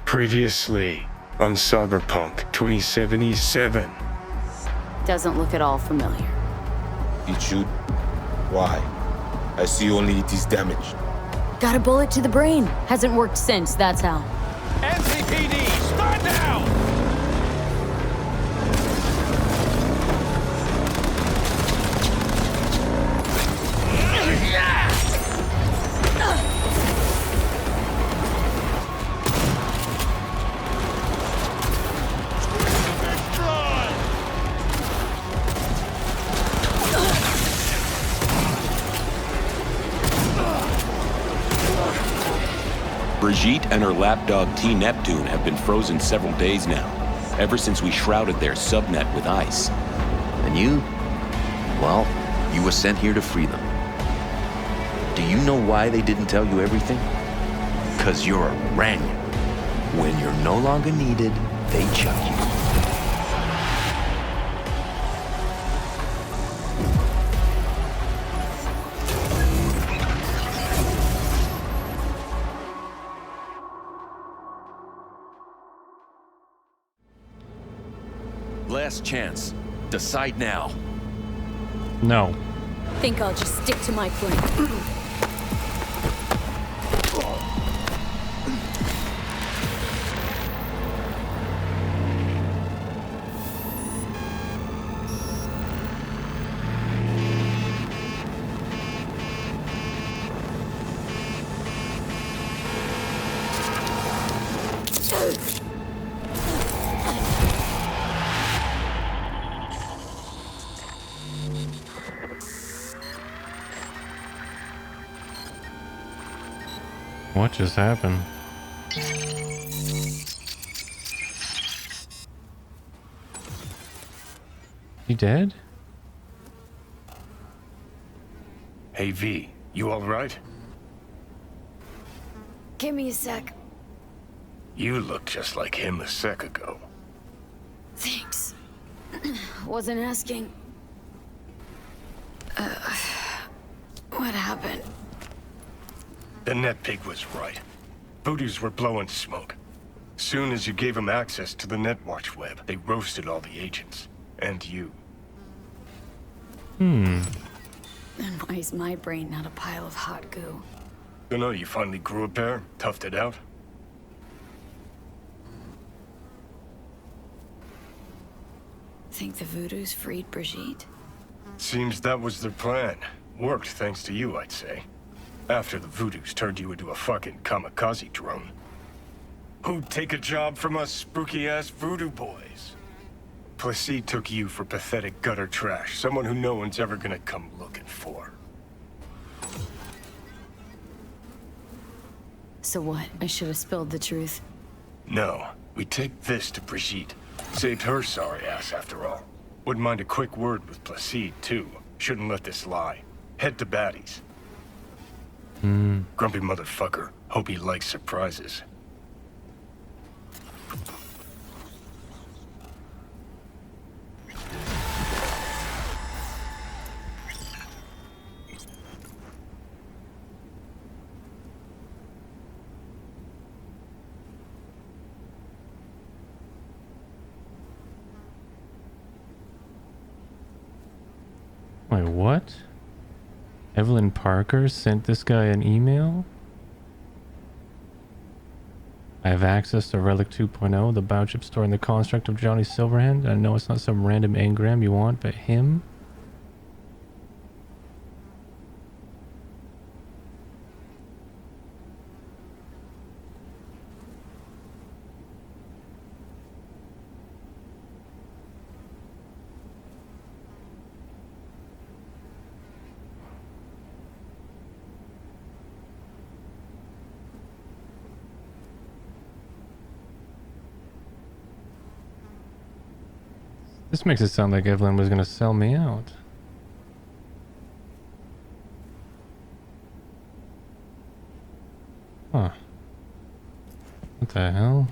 Previously on Cyberpunk 2077. Doesn't look at all familiar. It should. Why? I see only it is damaged. Got a bullet to the brain. Hasn't worked since, that's how. NCPD, stand down! Brigitte and her lapdog T. Neptune have been frozen several days now, ever since we shrouded their subnet with ice. And you? Well, you were sent here to free them. Do you know why they didn't tell you everything? 'Cause you're a Ranyan. When you're no longer needed, they chuck you. Last chance. Decide now. No. Think I'll just stick to my plan. What just happened? You dead? Hey V, you alright? Give me a sec. You look just like him a sec ago. Thanks. Wasn't asking. What happened? The net pig was right. Voodoos were blowing smoke. Soon as you gave them access to the Netwatch web, they roasted all the agents. And you. And why is my brain not a pile of hot goo? Dunno, you finally grew a pair, toughed it out. Think the Voodoos freed Brigitte? Seems that was their plan. Worked thanks to you, I'd say. After the Voodoos turned you into a fucking kamikaze drone. Who'd take a job from us spooky-ass voodoo boys? Placide took you for pathetic gutter trash, someone who no one's ever gonna come looking for. So what? I should have spilled the truth. No, we take this to Brigitte. Saved her sorry ass after all. Wouldn't mind a quick word with Placide, too. Shouldn't let this lie. Head to baddies. Grumpy motherfucker. Hope he likes surprises. Wait, what? Evelyn Parker sent this guy an email? I have access to Relic 2.0, the biochip stored in the construct of Johnny Silverhand. I know it's not some random engram you want, but him? This makes it sound like Evelyn was gonna sell me out. Huh. What the hell?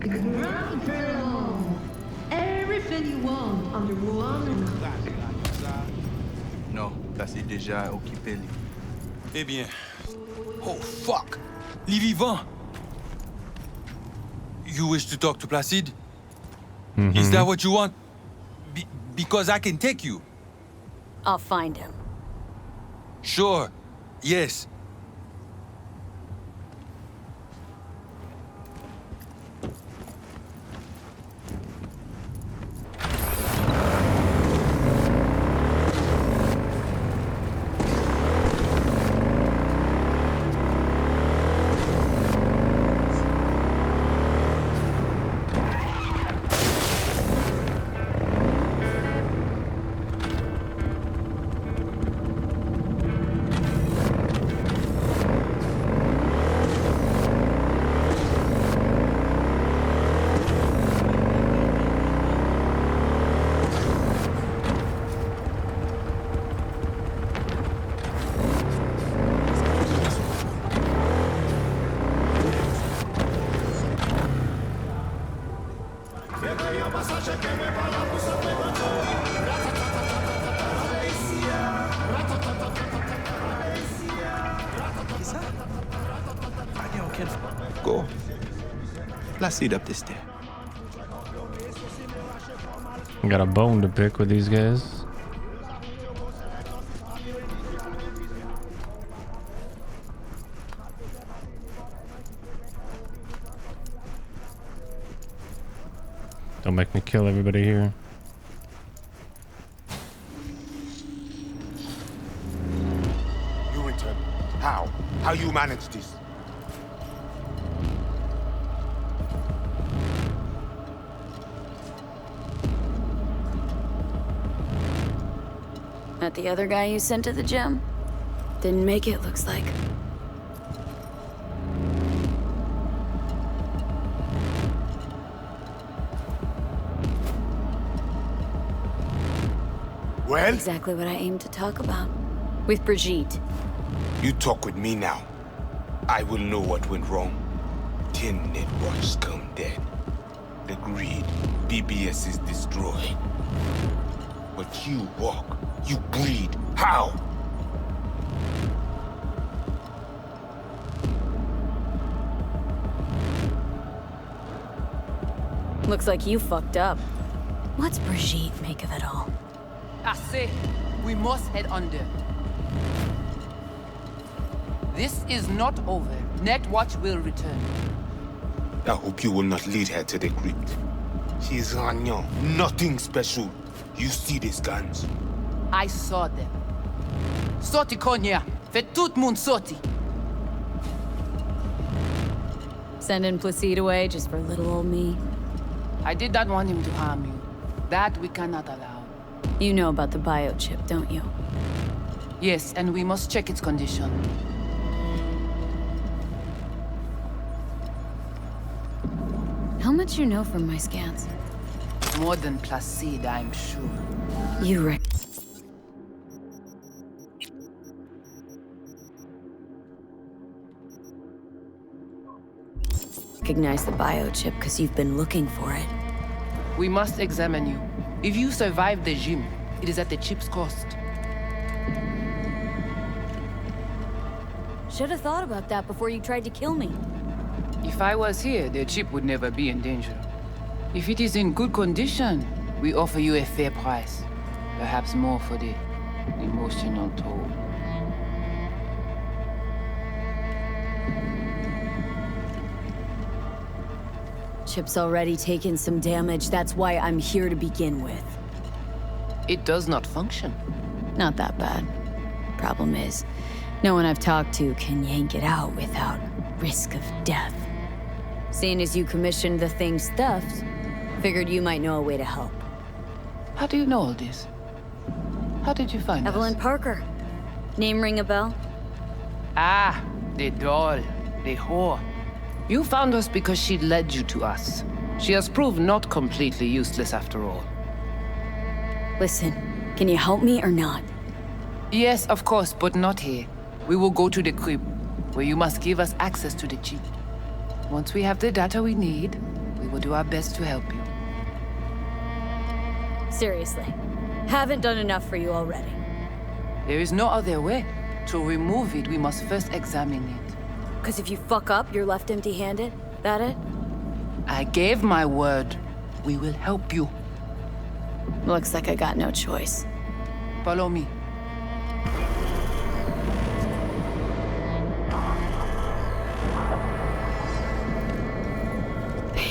Incredible. Everything you want under one roof. Non, ça c'est déjà occupé. Eh bien... Oh, fuck! Les vivants! You wish to talk to Placide? Is that what you want? Because I can take you. I'll find him. Sure. Yes. Go. Placide up the stair. I got a bone to pick with these guys. Don't make me kill everybody here. You returned. How? How you manage this? Not the other guy you sent to the gym? Didn't make it, looks like. Well? Exactly what I aimed to talk about. With Brigitte. You talk with me now. I will know what went wrong. 10 networks come dead. The greed, BBS is destroyed. But you walk, you breed. How? Looks like you fucked up. What's Brigitte make of it all? I say, we must head under. This is not over. Netwatch will return. I hope you will not lead her to the crypt. She is Ragnan, nothing special. You see these guns? I saw them. Sorti konya, fait tout moun sorti. Sending Placide away just for little old me? I did not want him to harm you. That we cannot allow. You know about the biochip, don't you? Yes, and we must check its condition. How much you know from my scans? More than Placide, I'm sure. You recognize the biochip because you've been looking for it. We must examine you. If you survive the gym, it is at the chip's cost. Should have thought about that before you tried to kill me. If I was here, the chip would never be in danger. If it is in good condition, we offer you a fair price. Perhaps more for the emotional toll. Chip's already taken some damage. That's why I'm here to begin with. It does not function. Not that bad. Problem is, no one I've talked to can yank it out without risk of death. Seeing as you commissioned the thing stuffed, figured you might know a way to help. How do you know all this? How did you find Evelyn us? Parker. Name ring a bell? Ah, the doll. The whore. You found us because she led you to us. She has proved not completely useless after all. Listen, can you help me or not? Yes, of course, but not here. We will go to the crib, where you must give us access to the chip. Once we have the data we need, we will do our best to help you. Seriously, haven't done enough for you already. There is no other way. To remove it, we must first examine it. Because if you fuck up, you're left empty-handed? That it? I gave my word. We will help you. Looks like I got no choice. Follow me.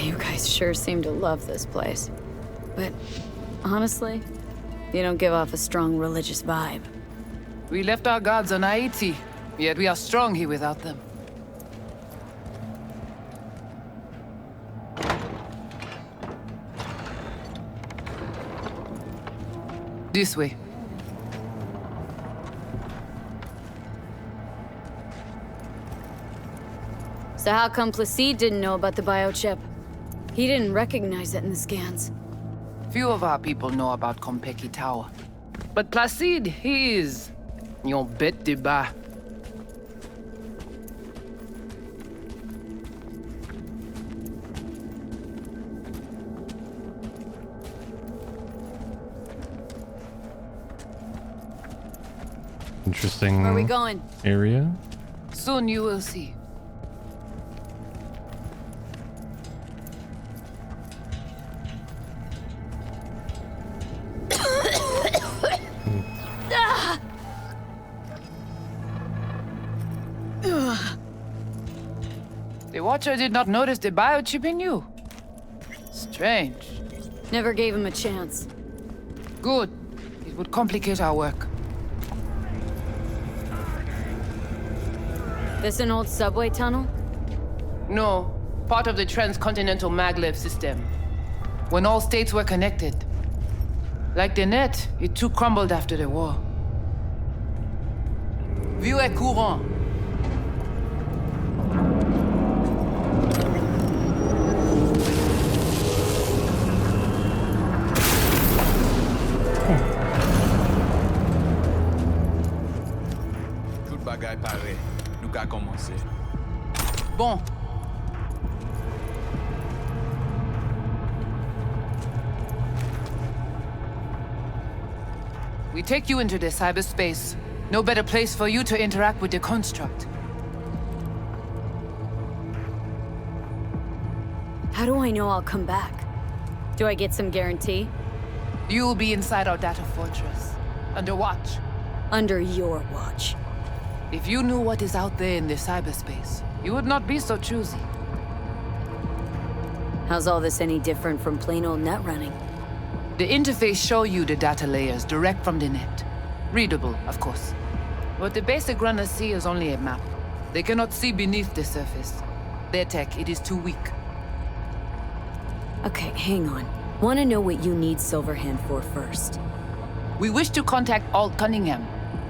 You guys sure seem to love this place. But honestly, you don't give off a strong religious vibe. We left our gods on Haiti, yet we are strong here without them. This way. So how come Placide didn't know about the biochip? He didn't recognize it in the scans. Few of our people know about Kompeki Tower. But Placide, he is... your bête de bas. Interesting. Where are we going? Area. Soon you will see. The Watcher did not notice the biochip in you. Strange. Never gave him a chance. Good. It would complicate our work. This an old subway tunnel? No, part of the transcontinental maglev system. When all states were connected. Like the net, it too crumbled after the war. Vieux et courant. Tout bagay pare. Nou ka komanse. Bon. We take you into the cyberspace. No better place for you to interact with the construct. How do I know I'll come back? Do I get some guarantee? You'll be inside our data fortress. Under watch. Under your watch. If you knew what is out there in the cyberspace, you would not be so choosy. How's all this any different from plain old net running? The interface show you the data layers direct from the net. Readable, of course. What the basic runners see is only a map. They cannot see beneath the surface. Their tech, it is too weak. Okay, hang on. Want to know what you need Silverhand for first. We wish to contact Alt Cunningham.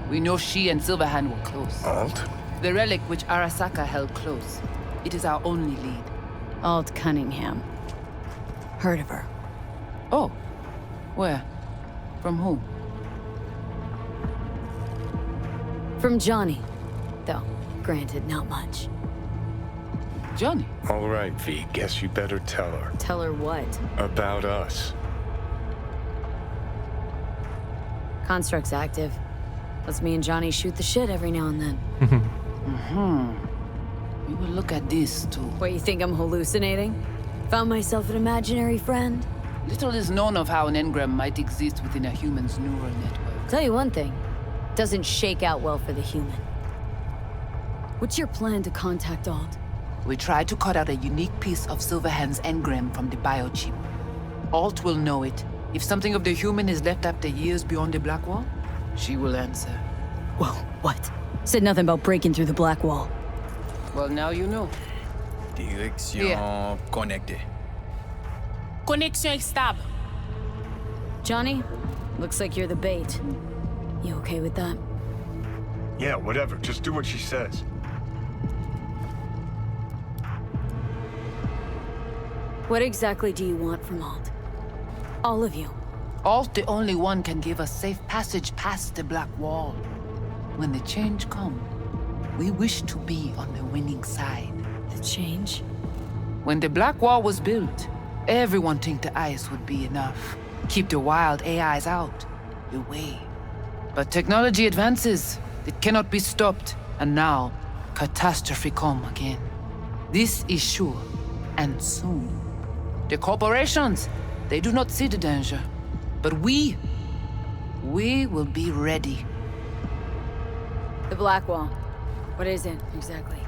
We know she and Silverhand were close. Alt? The relic which Arasaka held close. It is our only lead. Alt Cunningham. Heard of her. Oh. Where? From whom? From Johnny. Though, granted, not much. Johnny? All right, V. Guess you better tell her. Tell her what? About us. Construct's active. Lets me and Johnny shoot the shit every now and then. We will look at this, too. What, you think I'm hallucinating? Found myself an imaginary friend? Little is known of how an engram might exist within a human's neural network. Tell you one thing. Doesn't shake out well for the human. What's your plan to contact Alt? We tried to cut out a unique piece of Silverhand's engram from the biochip. Alt will know it. If something of the human is left after years beyond the Black Wall, she will answer. Whoa, what? Said nothing about breaking through the Black Wall. Well, now you know. Direction connectée. Connexion stable. Johnny, looks like you're the bait. You okay with that? Yeah, whatever. Just do what she says. What exactly do you want from Alt? All of you. Alt, the only one, can give us safe passage past the Black Wall. When the change comes, we wish to be on the winning side. The change? When the Black Wall was built, Everyone think the ice would be enough. Keep the wild AIs out, away. But technology advances. It cannot be stopped. And now, catastrophe come again. This is sure, and soon. The corporations, they do not see the danger. But we will be ready. The Black Wall. What is it, exactly?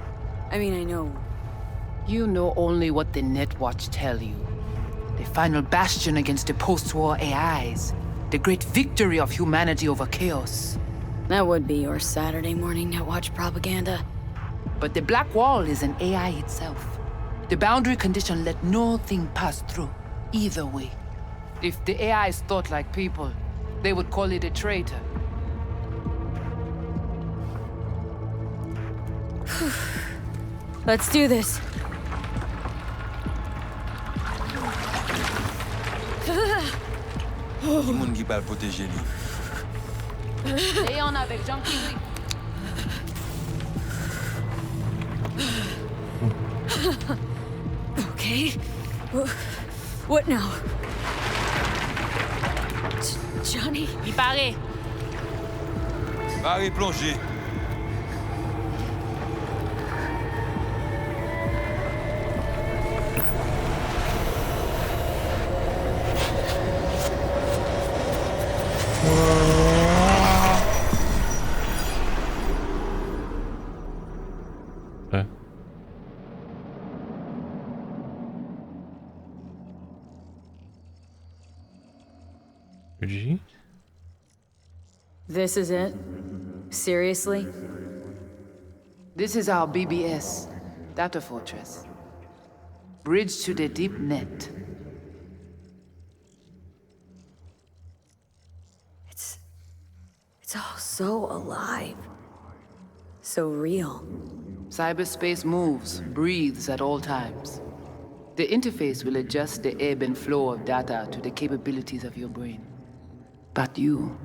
I mean, I know. You know only what the Netwatch tell you. The final bastion against the post-war AIs. The great victory of humanity over chaos. That would be your Saturday morning Netwatch propaganda. But the Black Wall is an AI itself. The boundary condition let nothing pass through, either way. If the AIs thought like people, they would call it a traitor. Let's do this. Qui moun qui parle protéger lui? Léon avec Jean King. Okay. What now? Johnny? Il paraît. Barré plongé. Brigitte? This is it? Seriously? This is our BBS, Data Fortress. Bridge to the deep net. It's all so alive. So real. Cyberspace moves, breathes at all times. The interface will adjust the ebb and flow of data to the capabilities of your brain. But you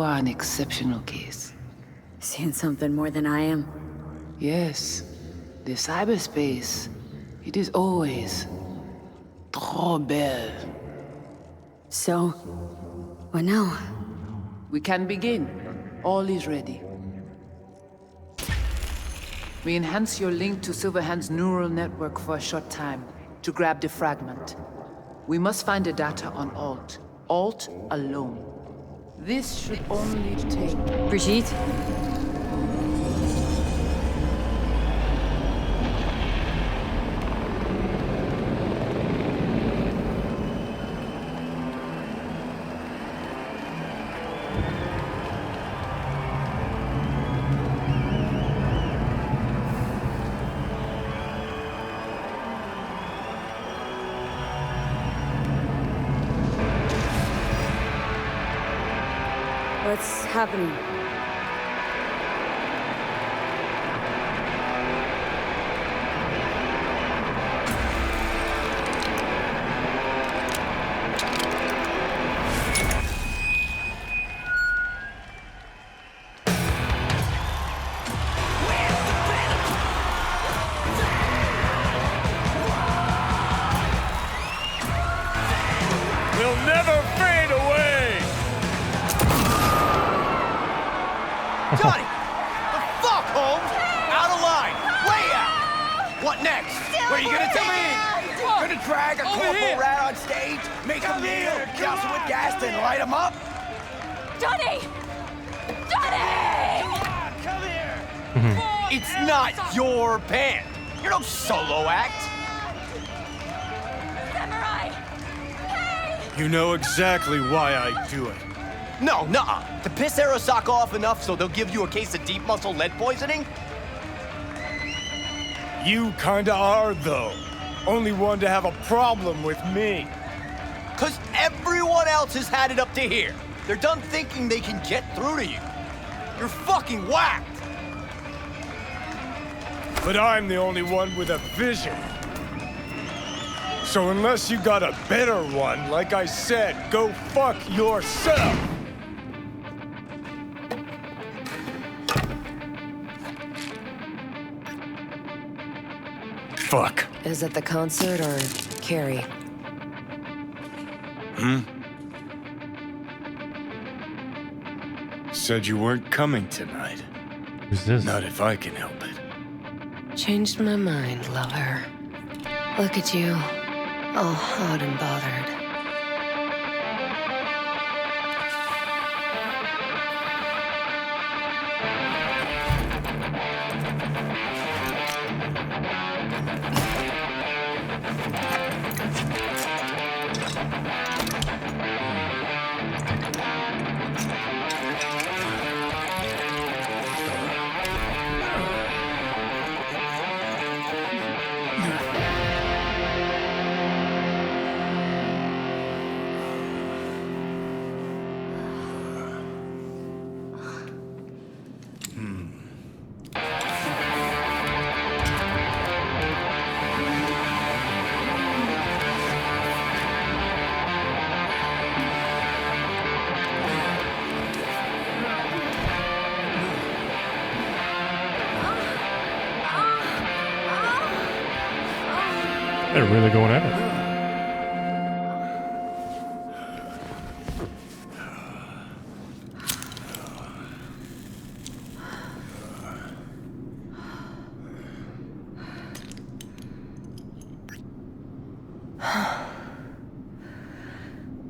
are an exceptional case. Seeing something more than I am? Yes. The cyberspace, it is always trop belle. So, what now? We can begin. All is ready. We enhance your link to Silverhand's neural network for a short time to grab the fragment. We must find the data on Alt. Alt alone. This should only take... Brigitte? What's happening? We'll never fade away! Johnny! The fuck, Holmes? Out of line! Way out! What next? Where are you gonna tell me? Gonna drag a corporal rat on stage, make him kneel, douse him with gas, then light him up? Johnny! Johnny! Come here! It's not your band. You're no solo act. Samurai! You know exactly why I do it. No, nuh-uh. To piss Arasaka off enough so they'll give you a case of deep muscle lead poisoning? You kinda are, though. Only one to have a problem with me. 'Cause everyone else has had it up to here. They're done thinking they can get through to you. You're fucking whacked. But I'm the only one with a vision. So unless you got a better one, like I said, go fuck yourself! Fuck. Is it the concert or Carrie? Said you weren't coming tonight. Who's this? Not if I can help it. Changed my mind, lover. Look at you, all hot and bothered. They're really going at it.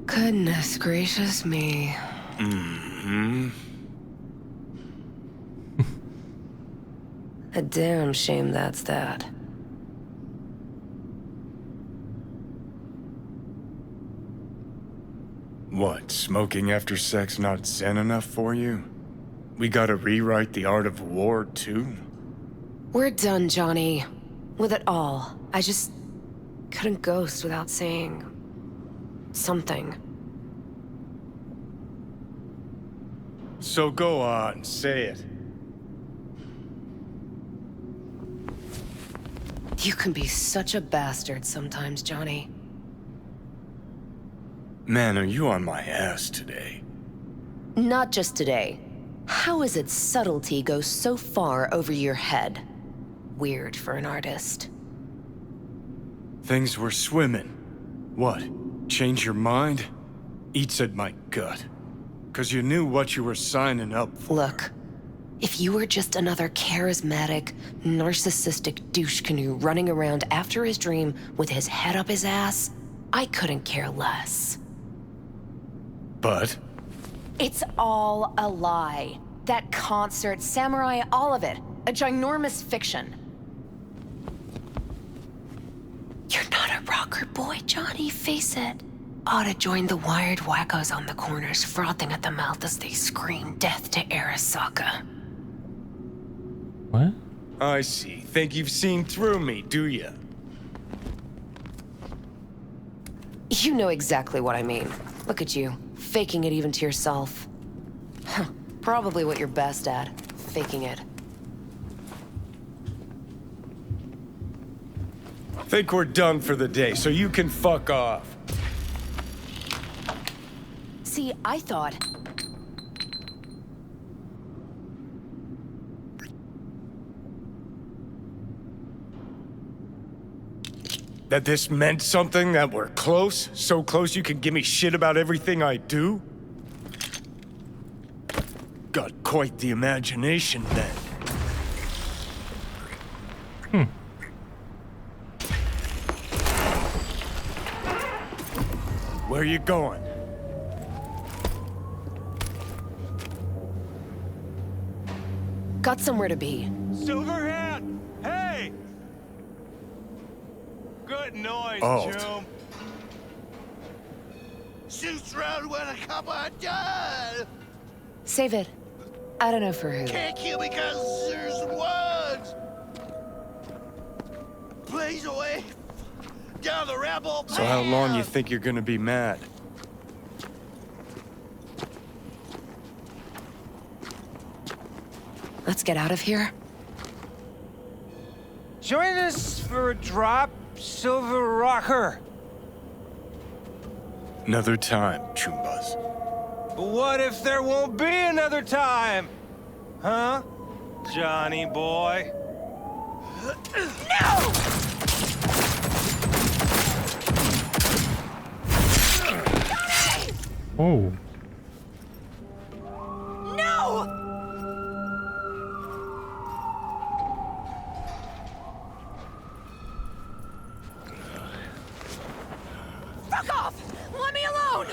Goodness gracious me. A damn shame that's that. What, smoking after sex not zen enough for you? We gotta rewrite the art of war, too? We're done, Johnny. With it all. I just couldn't ghost without saying something. So go on, say it. You can be such a bastard sometimes, Johnny. Man, are you on my ass today? Not just today. How is it subtlety goes so far over your head? Weird for an artist. Things were swimming. What? Change your mind? Eats at my gut. 'Cause you knew what you were signing up for. Look, if you were just another charismatic, narcissistic douche canoe running around after his dream with his head up his ass, I couldn't care less. But? It's all a lie. That concert, Samurai, all of it. A ginormous fiction. You're not a rocker boy, Johnny, face it. Ought to join the wired wackos on the corners, frothing at the mouth as they scream death to Arasaka. What? I see. Think you've seen through me, do ya? You know exactly what I mean. Look at you, faking it even to yourself. Huh, probably what you're best at, faking it. Think we're done for the day, so you can fuck off. See, I thought... That this meant something, that we're close? So close you can give me shit about everything I do? Got quite the imagination then. Where you going? Got somewhere to be. Silverhand! Hey! Good noise, Oh. Choom. Shoots round when a couple of done. Save it. I don't know for who. Can't kill because there's words. Blaze away down the rebel path. So how long you think you're gonna be mad? Let's get out of here. Join us for a drop, Silver Rocker. Another time, Choombas. What if there won't be another time? Huh? Johnny boy? No! Oh. No! Fuck off! Let me alone!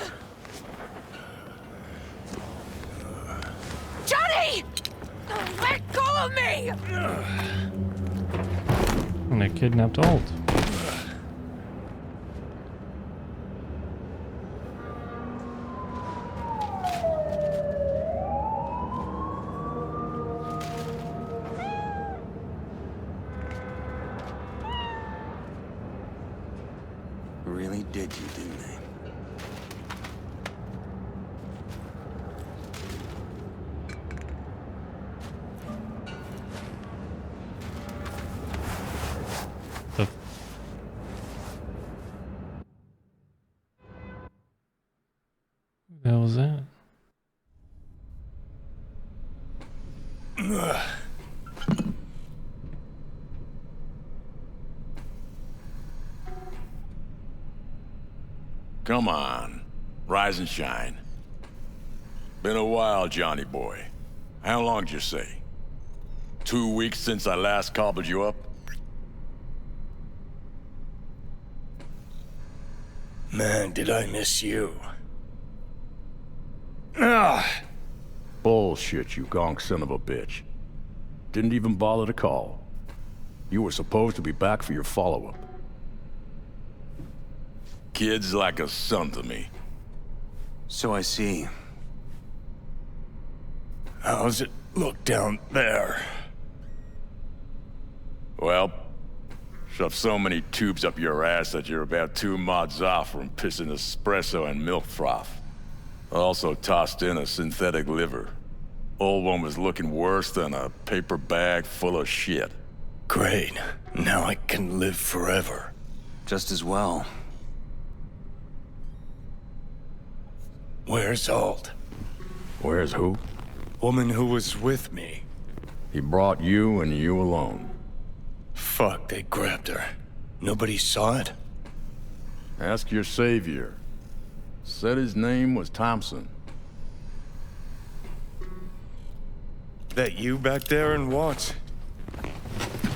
Johnny! Let go of me! And I kidnapped Alt. Really did you, didn't they? The hell was that? Come on, rise and shine. Been a while, Johnny boy. How long'd you say? 2 weeks since I last cobbled you up? Man, did I miss you. Bullshit, you gonk son of a bitch. Didn't even bother to call. You were supposed to be back for your follow-up. Kid's like a son to me. So I see. How's it look down there? Well, shoved so many tubes up your ass that you're about 2 mods off from pissing espresso and milk froth. Also tossed in a synthetic liver. Old one was looking worse than a paper bag full of shit. Great. Now I can live forever. Just as well. Where's Alt? Where's who? Woman who was with me. He brought you and you alone. Fuck, they grabbed her. Nobody saw it? Ask your savior. Said his name was Thompson. That you back there in Watts?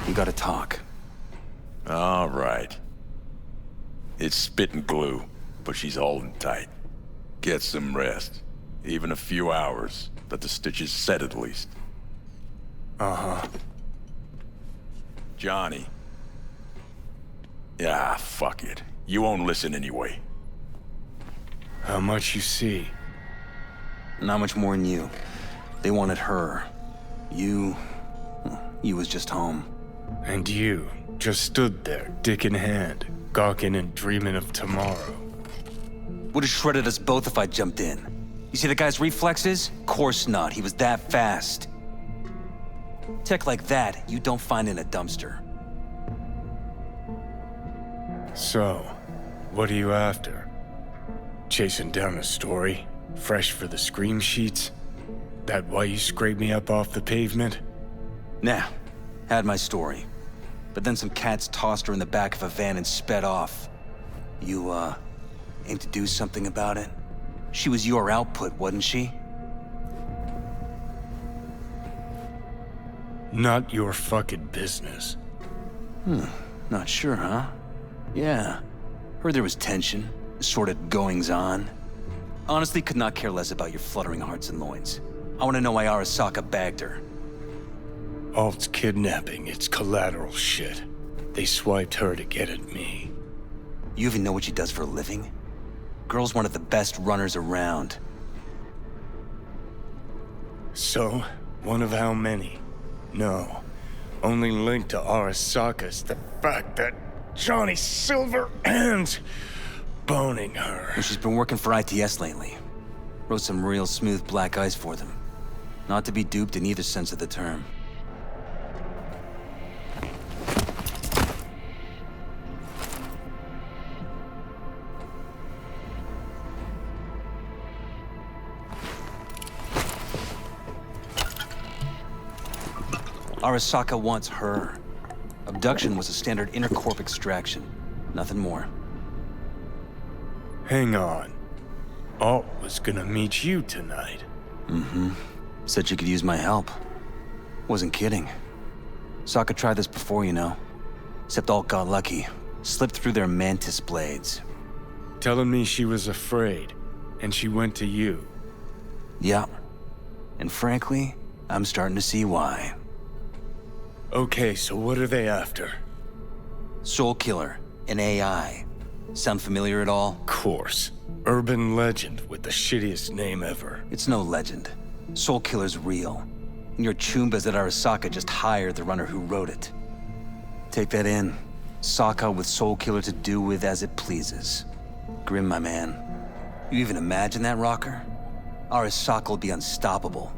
We gotta talk. All right. It's spit and glue, but she's holding tight. Get some rest. Even a few hours, but the stitches set at least. Uh-huh. Johnny. Yeah, fuck it. You won't listen anyway. How much you see? Not much more than you. They wanted her. You was just home. And you just stood there, dick in hand, gawking and dreaming of tomorrow. Would've shredded us both if I jumped in. You see the guy's reflexes? Course not, he was that fast. Tech like that, you don't find in a dumpster. So, what are you after? Chasing down a story? Fresh for the scream sheets? That why you scraped me up off the pavement? Nah, had my story. But then some cats tossed her in the back of a van and sped off. You, aim to do something about it? She was your output, wasn't she? Not your fucking business. Not sure, huh? Yeah. Heard there was tension, assorted goings-on. Honestly, could not care less about your fluttering hearts and loins. I want to know why Arasaka bagged her. Alt's kidnapping, it's collateral shit. They swiped her to get at me. You even know what she does for a living? Girl's one of the best runners around. So, one of how many? No. Only linked to Arasaka's the fact that Johnny Silverhand's boning her. And she's been working for ITS lately. Wrote some real smooth black ice for them. Not to be duped in either sense of the term. Arasaka wants her. Abduction was a standard intercorp extraction. Nothing more. Hang on. Alt was gonna meet you tonight. Mm-hmm. Said you could use my help. Wasn't kidding. Sokka tried this before, you know. Except Alt got lucky. Slipped through their mantis blades. Telling me she was afraid, and she went to you. Yeah. And frankly, I'm starting to see why. Okay, so what are they after? Soul Killer, an AI. Sound familiar at all? Of course. Urban legend with the shittiest name ever. It's no legend. Soul Killer's real. And your choombas at Arasaka just hired the runner who wrote it. Take that in. Sokka with Soul Killer to do with as it pleases. Grim, my man. You even imagine that, Rocker? Arasaka will be unstoppable.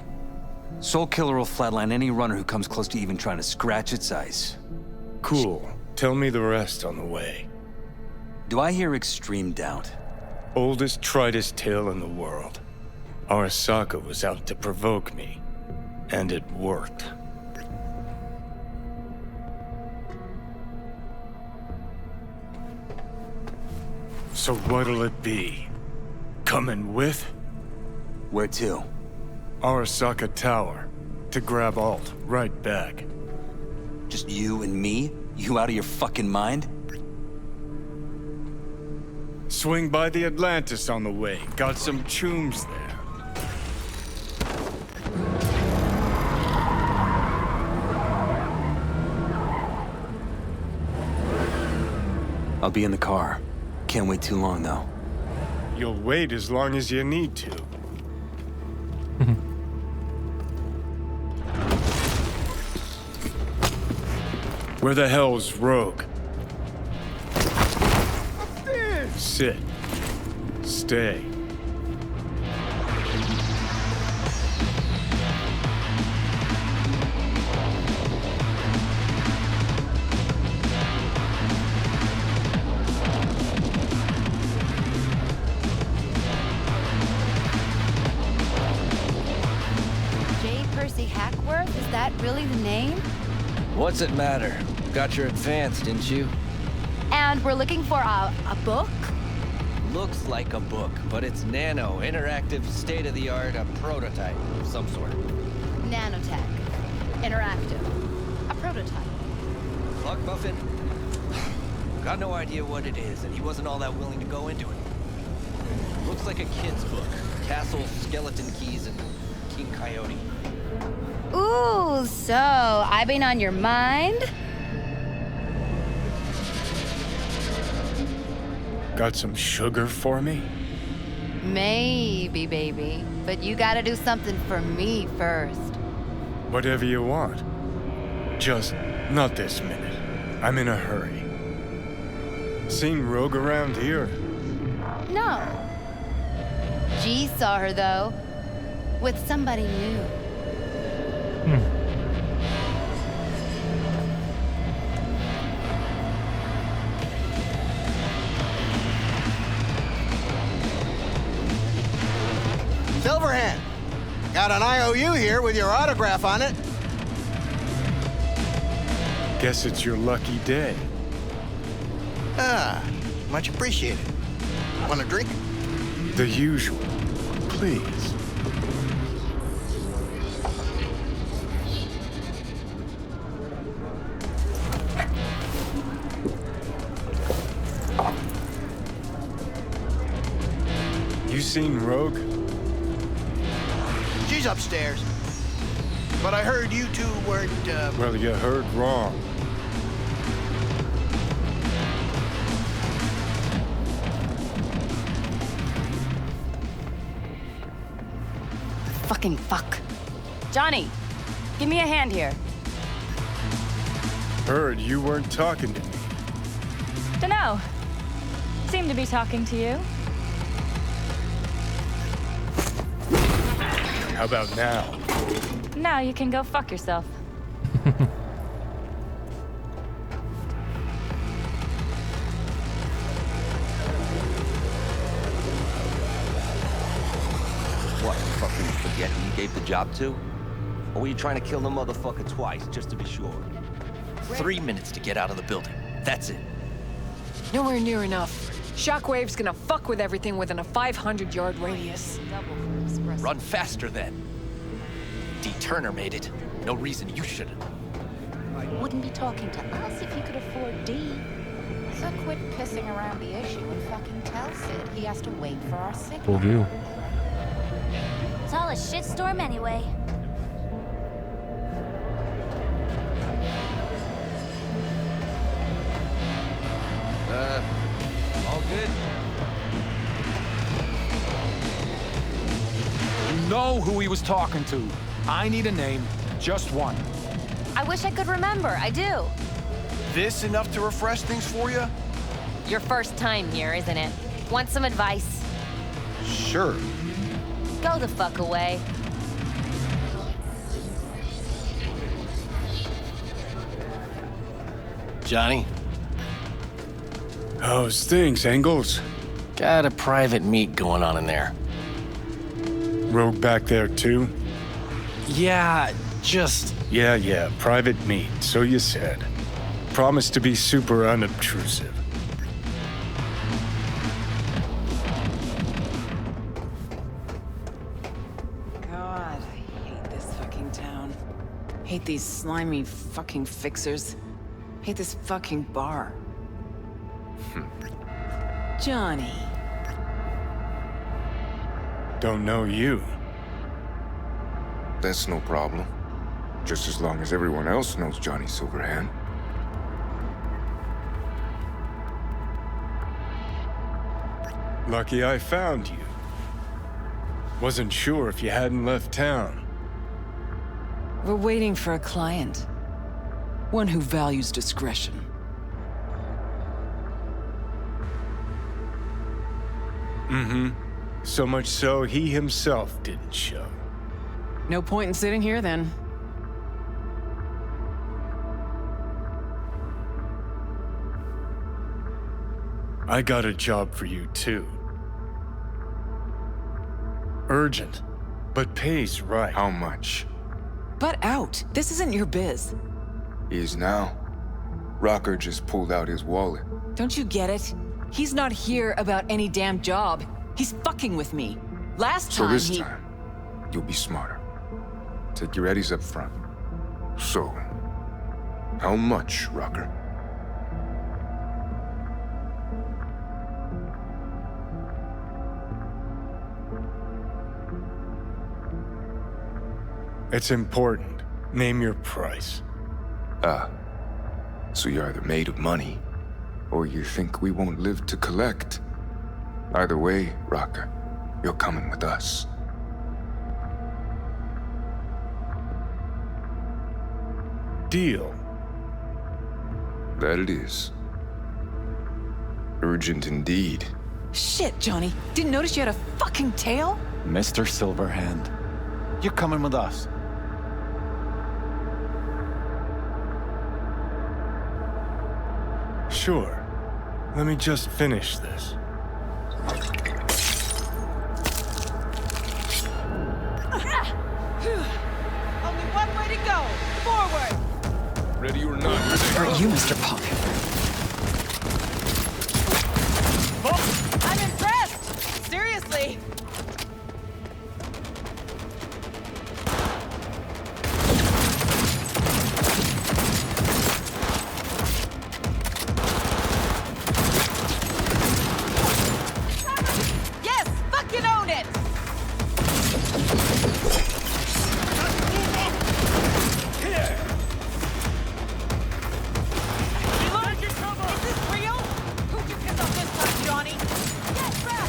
Soul Killer will flatline any runner who comes close to even trying to scratch its ice. Cool. Tell me the rest on the way. Do I hear extreme doubt? Oldest, tritest tale in the world. Arasaka was out to provoke me. And it worked. So what'll it be? Coming with? Where to? Arasaka Tower. To grab Alt right back. Just you and me? You out of your fucking mind? Swing by the Atlantis on the way. Got some chooms there. I'll be in the car. Can't wait too long, though. You'll wait as long as you need to. Where the hell's Rogue? Sit. Stay. Is that really the name? What's it matter? Got your advance, didn't you? And we're looking for a book? Looks like a book, but it's nano, interactive, state-of-the-art, a prototype of some sort. Nanotech. Interactive. A prototype. Luck Muffin? Got no idea what it is, and he wasn't all that willing to go into it. Looks like a kid's book. Castle, skeleton keys, and King Coyote. Ooh, so I been on your mind? Got some sugar for me? Maybe, baby. But you gotta do something for me first. Whatever you want. Just not this minute. I'm in a hurry. Seen Rogue around here? No. G saw her, though. With somebody new. Silverhand! Got an IOU here with your autograph on it. Guess it's your lucky day. Ah, much appreciated. Want a drink? The usual. Please. You seen Rogue? She's upstairs. But I heard you two weren't, Well, you heard wrong. Fucking fuck. Johnny, give me a hand here. Heard you weren't talking to me. Dunno. Seem to be talking to you. How about now? Now you can go fuck yourself. What, you fucking forget who you gave the job to? Or were you trying to kill the motherfucker twice, just to be sure? 3 minutes to get out of the building. That's it. Nowhere near enough. Shockwave's gonna fuck with everything within a 500-yard radius. Run faster then. D. Turner made it. No reason you shouldn't. Wouldn't be talking to us if you could afford D. So quit pissing around the issue and fucking tell Sid he has to wait for our signal. Cool view. It's all a shitstorm anyway. All good? You know who he was talking to. I need a name. Just one. I wish I could remember. I do. This enough to refresh things for you? Your first time here, isn't it? Want some advice? Sure. Go the fuck away. Johnny? How's things, Engels? Got a private meet going on in there. Rogue back there too? Yeah, just... Yeah, private meet, so you said. Promise to be super unobtrusive. God, I hate this fucking town. Hate these slimy fucking fixers. Hate this fucking bar. Johnny. Don't know you. That's no problem. Just as long as everyone else knows Johnny Silverhand. Lucky I found you. Wasn't sure if you hadn't left town. We're waiting for a client. One who values discretion. Mm-hmm. So much so, he himself didn't show. No point in sitting here, then. I got a job for you, too. Urgent, but pays right. How much? Butt out. This isn't your biz. Is now. Rocker just pulled out his wallet. Don't you get it? He's not here about any damn job. He's fucking with me. Last time So this time, you'll be smarter. Take your eddies up front. So, how much, Rocker? It's important. Name your price. Ah. So you're either made of money, or you think we won't live to collect. Either way, Rocker, you're coming with us. Deal. That it is. Urgent indeed. Shit, Johnny. Didn't notice you had a fucking tail? Mr. Silverhand, you're coming with us. Sure. Let me just finish this. Only one way to go. Forward. Ready or not, Aren't you, Mr. Punk? I'm impressed. Seriously. Yes, fucking own it. Reload. Is this real? Who'd you piss off this time, Johnny? Get back.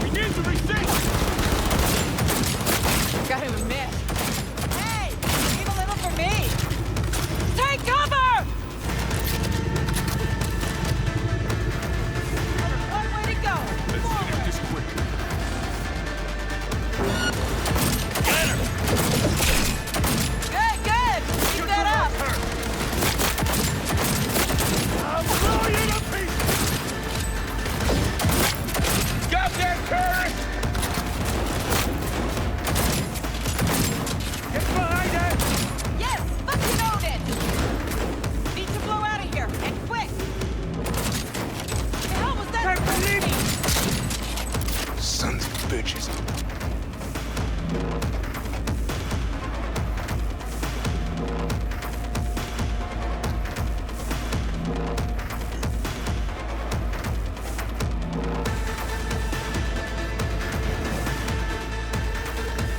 We need to resist. Gotta admit. Hey, leave a little for me. Take cover. One way to go. Forward. Just quick. Good, good. Keep that up. I'll blow you to pieces! Got that, Curtis! bitches.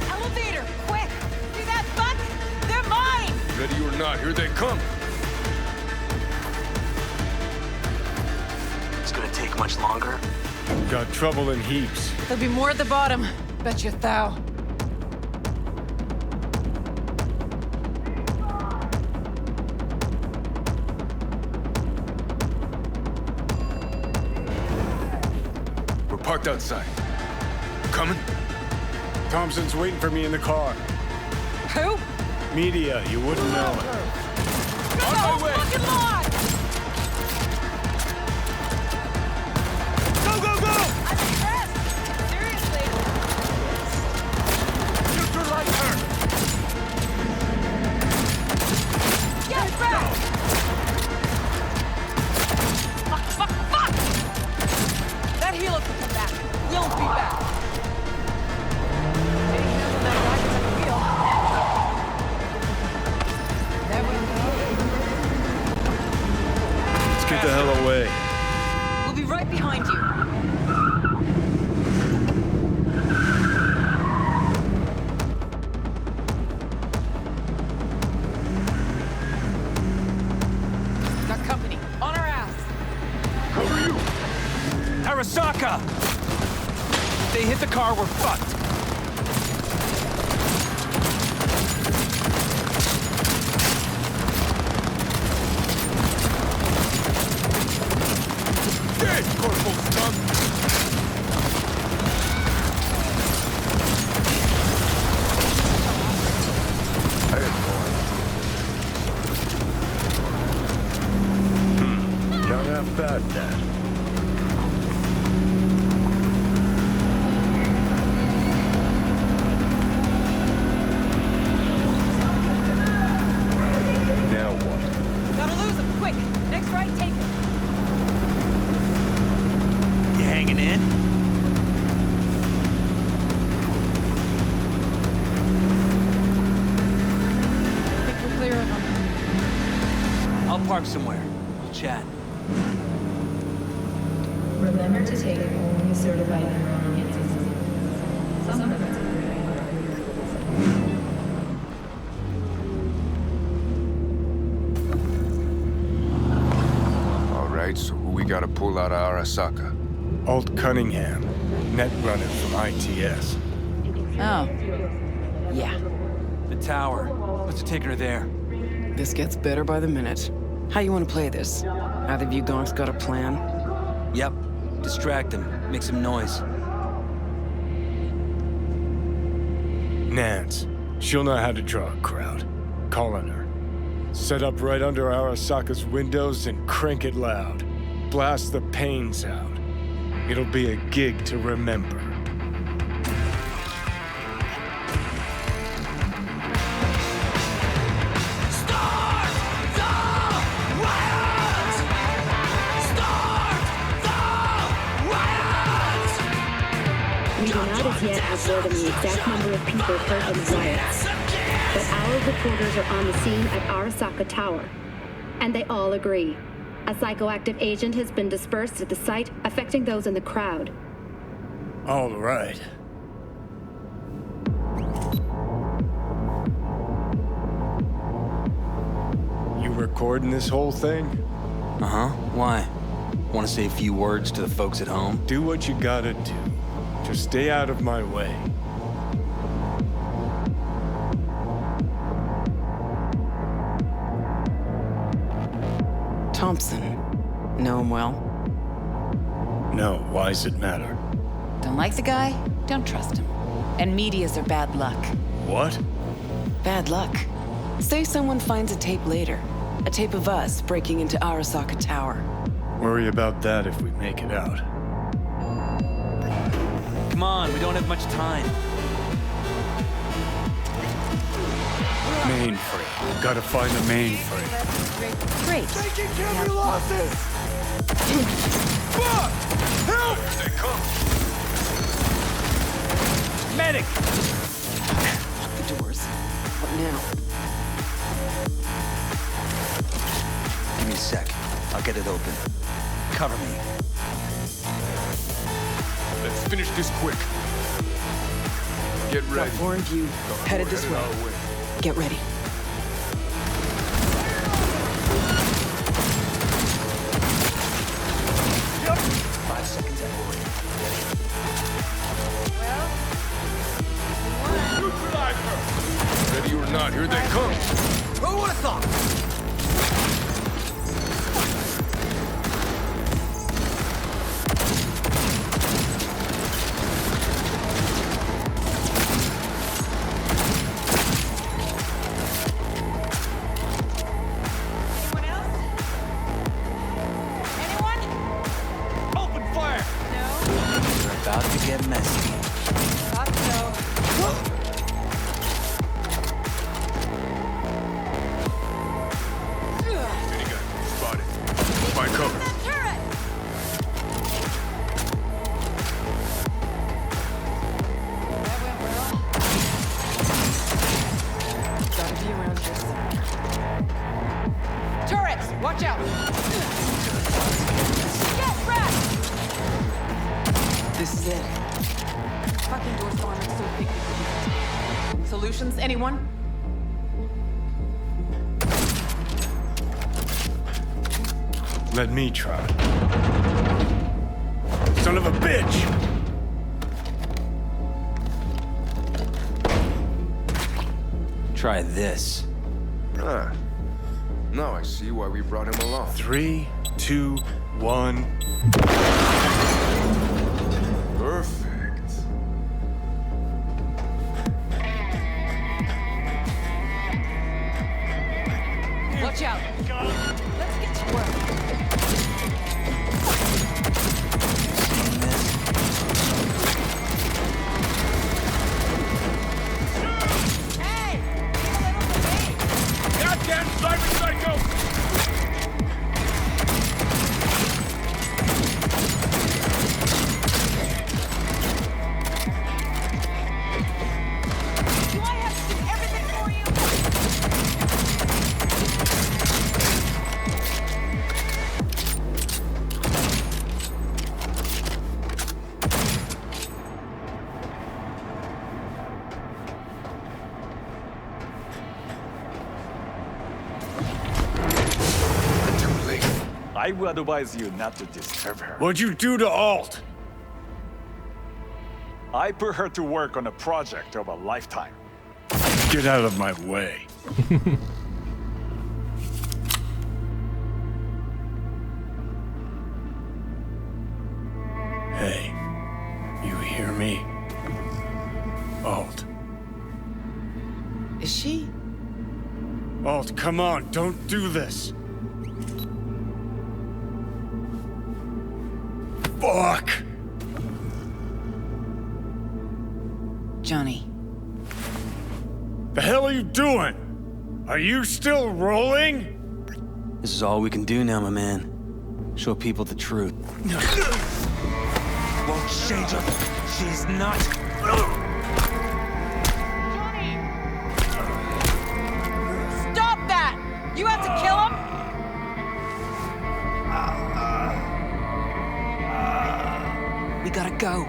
Elevator, quick! See that fuck? They're mine! Ready or not, here they come. It's gonna take much longer. Got trouble in heaps. There'll be more at the bottom. Bet you thou. We're parked outside. Coming? Thompson's waiting for me in the car. Who? Media, you wouldn't know it. On my way! Fucking lot! Go, go, go! I'm impressed! Seriously! Neutralize her! Get back! Fuck, fuck, fuck! That helo will come back. We'll be back. Any hands on that ride is at the wheel. There we go. Let's get the hell away. We'll be right behind you. Got company. On our ass. Cover you! Arasaka! If they hit the car, we're fucked. Dead, Corporal Skunk! Not half bad, Dad. Now what? Gotta lose him, quick! Next right, take it. You hanging in? I think we're clear of them. I'll park somewhere. We'll chat. Remember to take only certified answers. Some of them. All right, so who we gotta pull out of Arasaka? Alt Cunningham, net runner from ITS. Oh. Yeah. The tower. Let's take her there. This gets better by the minute. How you want to play this? Either of you gonks got a plan? Yep. Distract him. Make some noise. Nance. She'll know how to draw a crowd. Call on her. Set up right under Arasaka's windows and crank it loud. Blast the panes out. It'll be a gig to remember. We do not as yet have word on the exact number of people hurt in the riots, but our reporters are on the scene at Arasaka Tower, and they all agree. A psychoactive agent has been dispersed at the site, affecting those in the crowd. All right. You recording this whole thing? Uh-huh. Why? Want to say a few words to the folks at home? Do what you gotta do. Just stay out of my way. Thompson. Know him well? No, why's it matter? Don't like the guy? Don't trust him. And medias are bad luck. What? Bad luck. Say someone finds a tape later. A tape of us breaking into Arasaka Tower. Worry about that if we make it out. Come on, we don't have much time. Mainframe. Gotta find the mainframe. Great. Taking care of your losses! Fuck! Help! They come. Cover me. Let's finish this quick. Get ready. Four in view. Headed this way. Get ready. Yep. 5 seconds out. Ready or not, here they come. Who would have thought? About to get messy. Thought so. Minigun, spotted. Find cover. Gotta be around here somewhere. Turrets! Watch out! Get wrecked! This is it. Fucking door's gone like so big. Solutions, anyone? Let me try. Son of a bitch! Try this. Ah. Now I see why we brought him along. 3, 2, 1. Perfect. Watch out! Let's get to work. Hey! Goddamn cyber psycho! Do I have to do everything for you? Too late. I would advise you not to disturb her. What'd you do to Alt? I put her to work on a project of a lifetime. Get out of my way. Hey, you hear me? Alt. Is she? Alt, come on, don't do this. Fuck! Johnny. The hell are you doing? Are you still rolling? This is all we can do now, my man. Show people the truth. Won't change her. She's not. Stop that! You have to kill him? We gotta go.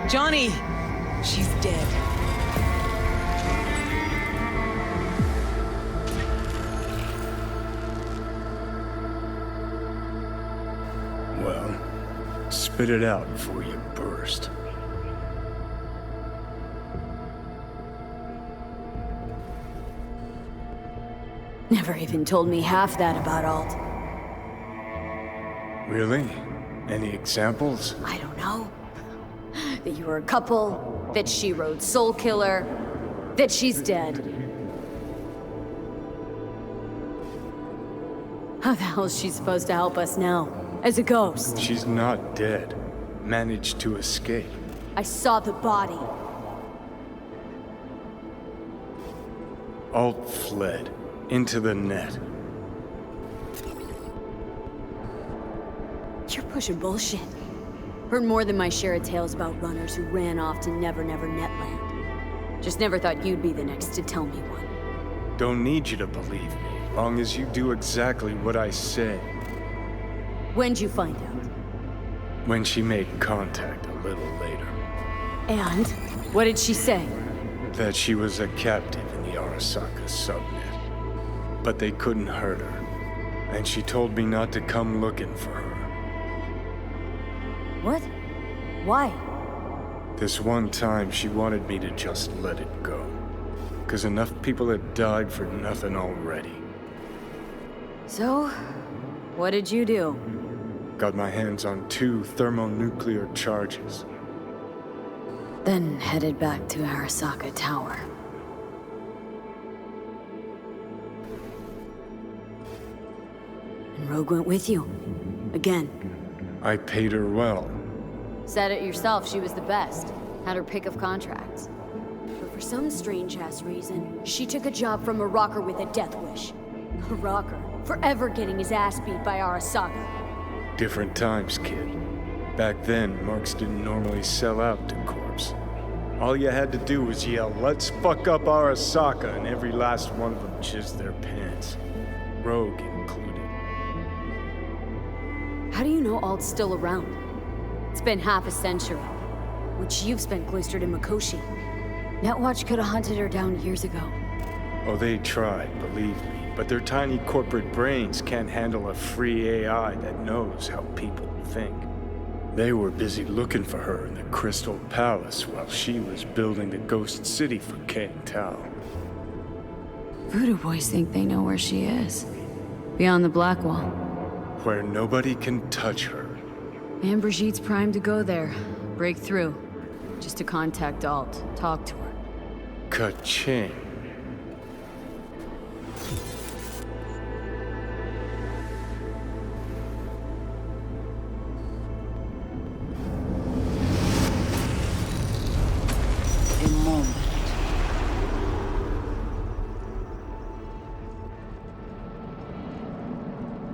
Johnny! She's dead. Well, spit it out before you burst. Never even told me half that about Alt. Really? Any examples? I don't know. That you were a couple, that she rode Soul Killer, that she's dead. How the hell is she supposed to help us now? As a ghost? She's not dead. Managed to escape. I saw the body. Alt fled. Into the net. You're pushing bullshit. Heard more than my share of tales about runners who ran off to Never Never Netland. Just never thought you'd be the next to tell me one. Don't need you to believe me, long as you do exactly what I say. When'd you find out? When she made contact a little later. And? What did she say? That she was a captive in the Arasaka subnet. But they couldn't hurt her. And she told me not to come looking for her. What? Why? This one time, she wanted me to just let it go. 'Cause enough people had died for nothing already. So, what did you do? Got my hands on 2 thermonuclear charges. Then headed back to Arasaka Tower. And Rogue went with you. Again. I paid her well. Said it yourself, she was the best. Had her pick of contracts. But for some strange-ass reason, she took a job from a rocker with a death wish. A rocker, forever getting his ass beat by Arasaka. Different times, kid. Back then, marks didn't normally sell out to corps. All you had to do was yell, "Let's fuck up Arasaka," and every last one of them jizzed their pants. Rogue included. How do you know Alt's still around? It's been half a century, which you've spent cloistered in Mikoshi. Netwatch could have hunted her down years ago. Oh, they tried, believe me. But their tiny corporate brains can't handle a free AI that knows how people think. They were busy looking for her in the Crystal Palace while she was building the Ghost City for Kang Tao. Voodoo boys think they know where she is. Beyond the Black Wall. Where nobody can touch her. And Brigitte's primed to go there. Break through. Just to contact Alt. Talk to her. Ka-ching.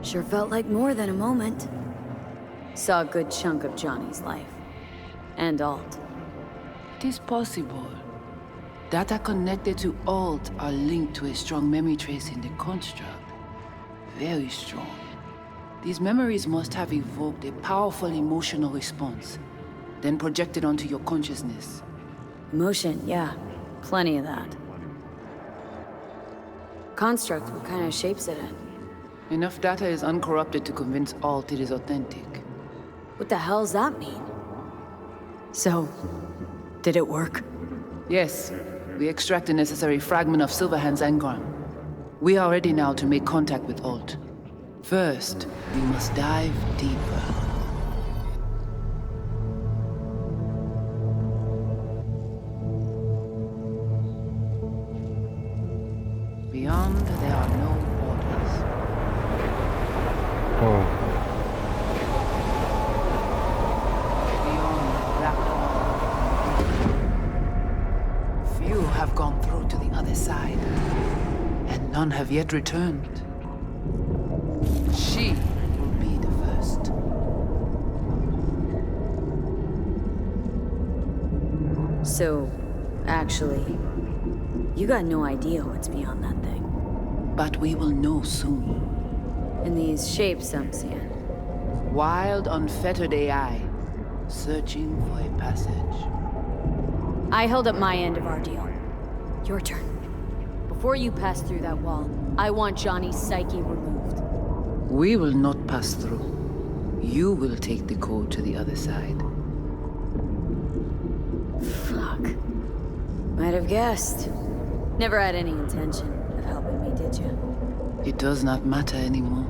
Sure felt like more than a moment. Saw a good chunk of Johnny's life. And Alt. It is possible. Data connected to Alt are linked to a strong memory trace in the construct. Very strong. These memories must have evoked a powerful emotional response, then projected onto your consciousness. Emotion, yeah. Plenty of that. Construct, what kind of shape's it in? Enough data is uncorrupted to convince Alt it is authentic. What the hell's that mean? So, did it work? Yes. We extract the necessary fragment of Silverhand's engram. We are ready now to make contact with Alt. First, we must dive deeper. Beyond, there are no borders. Oh. Beyond the Black Wall. Few have gone through to the other side, and none have yet returned. She will be the first. So, actually, you got no idea what's beyond that thing. But we will know soon. In these shapes I'm seeing. Wild, unfettered AI, searching for a passage. I held up my end of our deal. Your turn. Before you pass through that wall, I want Johnny's psyche removed. We will not pass through. You will take the code to the other side. Fuck. Might have guessed. Never had any intention of helping me, did you? It does not matter anymore.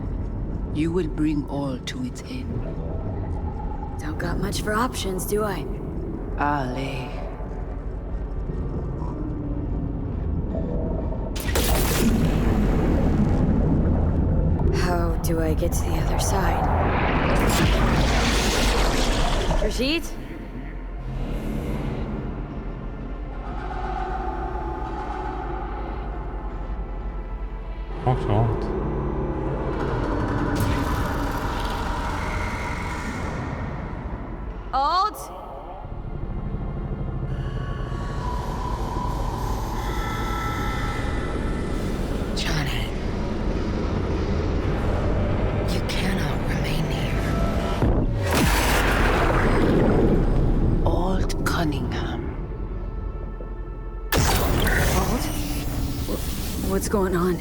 You will bring all to its end. Don't got much for options, do I? Ale. How do I get to the other side? Brigitte? Talk to Alt. Alt? Johnny. You cannot remain here. going on?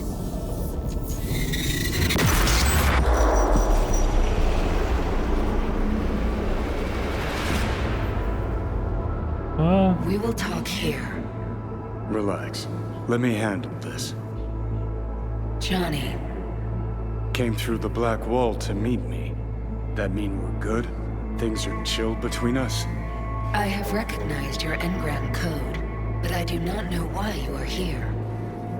We will talk here. Relax. Let me handle this. Johnny. Came through the black wall to meet me. That mean we're good? Things are chilled between us? I have recognized your engram code, but I do not know why you are here.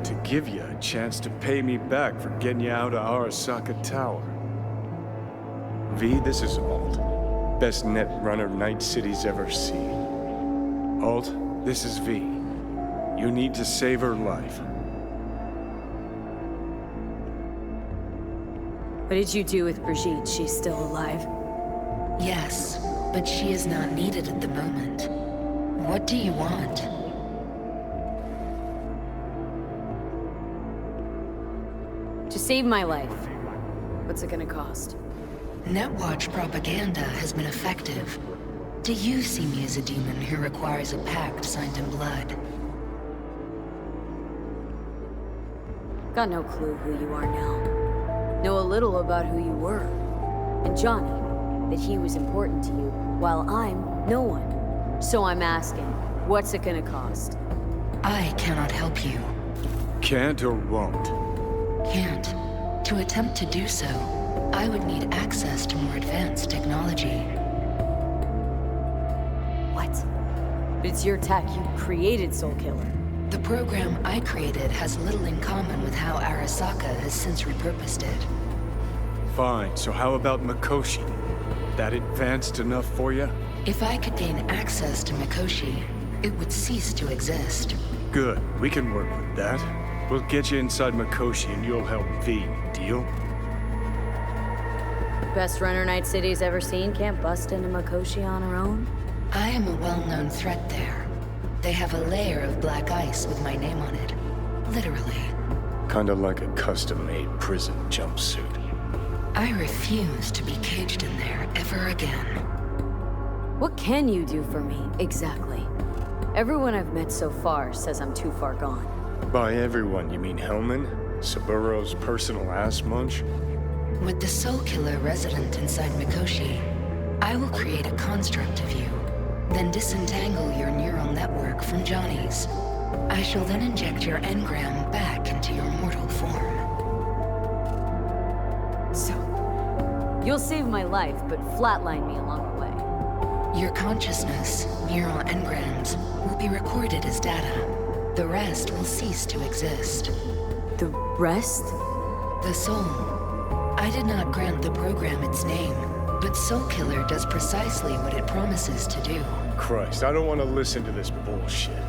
To give you a chance to pay me back for getting you out of Arasaka Tower. V, this is Alt. Best net runner Night City's ever seen. Alt, this is V. You need to save her life. What did you do with Brigitte? She's still alive? Yes, but she is not needed at the moment. What do you want? To save my life. What's it gonna cost? Netwatch propaganda has been effective. Do you see me as a demon who requires a pact signed in blood? Got no clue who you are now. Know a little about who you were. And Johnny, that he was important to you, while I'm no one. So I'm asking, what's it gonna cost? I cannot help you. Can't or won't? Can't. To attempt to do so, I would need access to more advanced technology. What? But it's your tech. You created Soul Killer. The program I created has little in common with how Arasaka has since repurposed it. Fine, so how about Mikoshi? That advanced enough for you? If I could gain access to Mikoshi, it would cease to exist. Good, we can work with that. We'll get you inside Mikoshi and you'll help V. Deal? Best runner Night City's ever seen can't bust into Mikoshi on her own? I am a well-known threat there. They have a layer of black ice with my name on it. Literally. Kinda like a custom-made prison jumpsuit. I refuse to be caged in there ever again. What can you do for me, exactly? Everyone I've met so far says I'm too far gone. By everyone, you mean Hellman? Saburo's personal ass munch? With the Soul Killer resident inside Mikoshi, I will create a construct of you, then disentangle your neural network from Johnny's. I shall then inject your engram back into your mortal form. So, you'll save my life, but flatline me along the way. Your consciousness, neural engrams, will be recorded as data. The rest will cease to exist. The rest? The soul. I did not grant the program its name, but Soul Killer does precisely what it promises to do. Christ, I don't want to listen to this bullshit.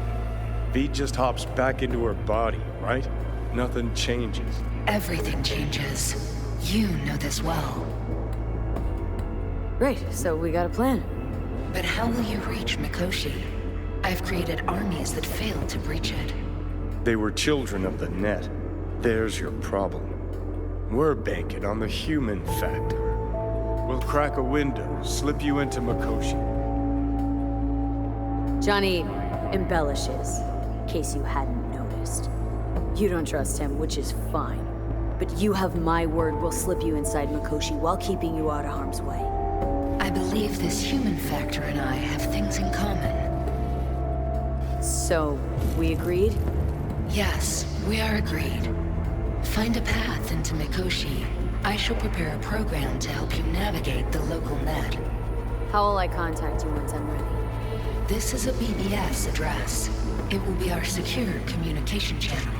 V just hops back into her body, right? Nothing changes. Everything changes. You know this well. Great, so we got a plan. But how will you reach Mikoshi? I've created armies that failed to breach it. They were children of the net. There's your problem. We're banking on the human factor. We'll crack a window, slip you into Mikoshi. Johnny embellishes, in case you hadn't noticed. You don't trust him, which is fine. But you have my word we'll slip you inside Mikoshi while keeping you out of harm's way. I believe this human factor and I have things in common. So, we agreed? Yes, we are agreed. Find a path into Mikoshi. I shall prepare a program to help you navigate the local net. How will I contact you once I'm ready? This is a BBS address. It will be our secure communication channel.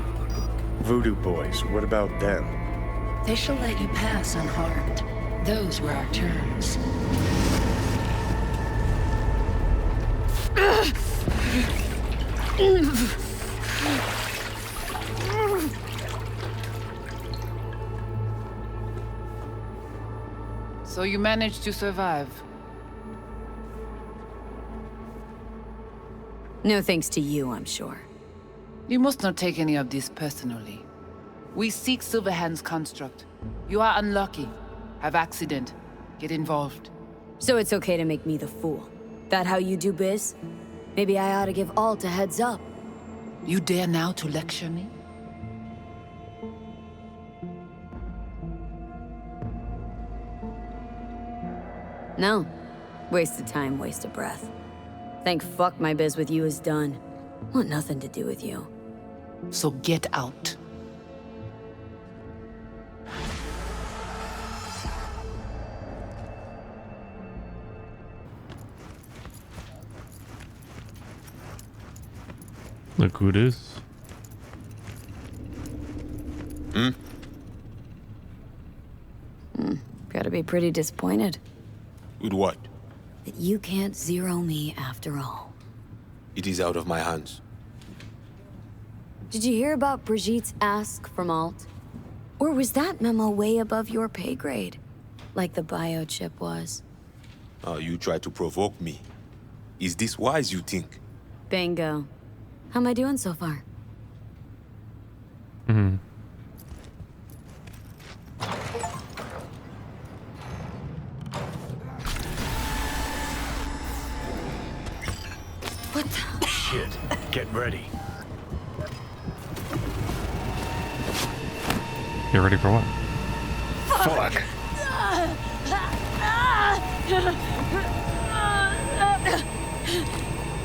Voodoo boys, what about them? They shall let you pass unharmed. Those were our terms. So you managed to survive? No thanks to you, I'm sure. You must not take any of this personally. We seek Silverhand's construct. You are unlucky. Have accident. Get involved. So it's okay to make me the fool. That how you do biz? Maybe I ought to give Alt a heads up. You dare now to lecture me? No. Waste of time, waste of breath. Thank fuck my biz with you is done. Want nothing to do with you. So get out. Look who it is. Gotta be pretty disappointed. With what? That you can't zero me after all. It is out of my hands. Did you hear about Brigitte's ask from Alt? Or was that memo way above your pay grade? Like the biochip was? Oh, you try to provoke me. Is this wise, you think? Bingo. How am I doing so far? What the? Shit. Get ready. Get ready for what? Fuck.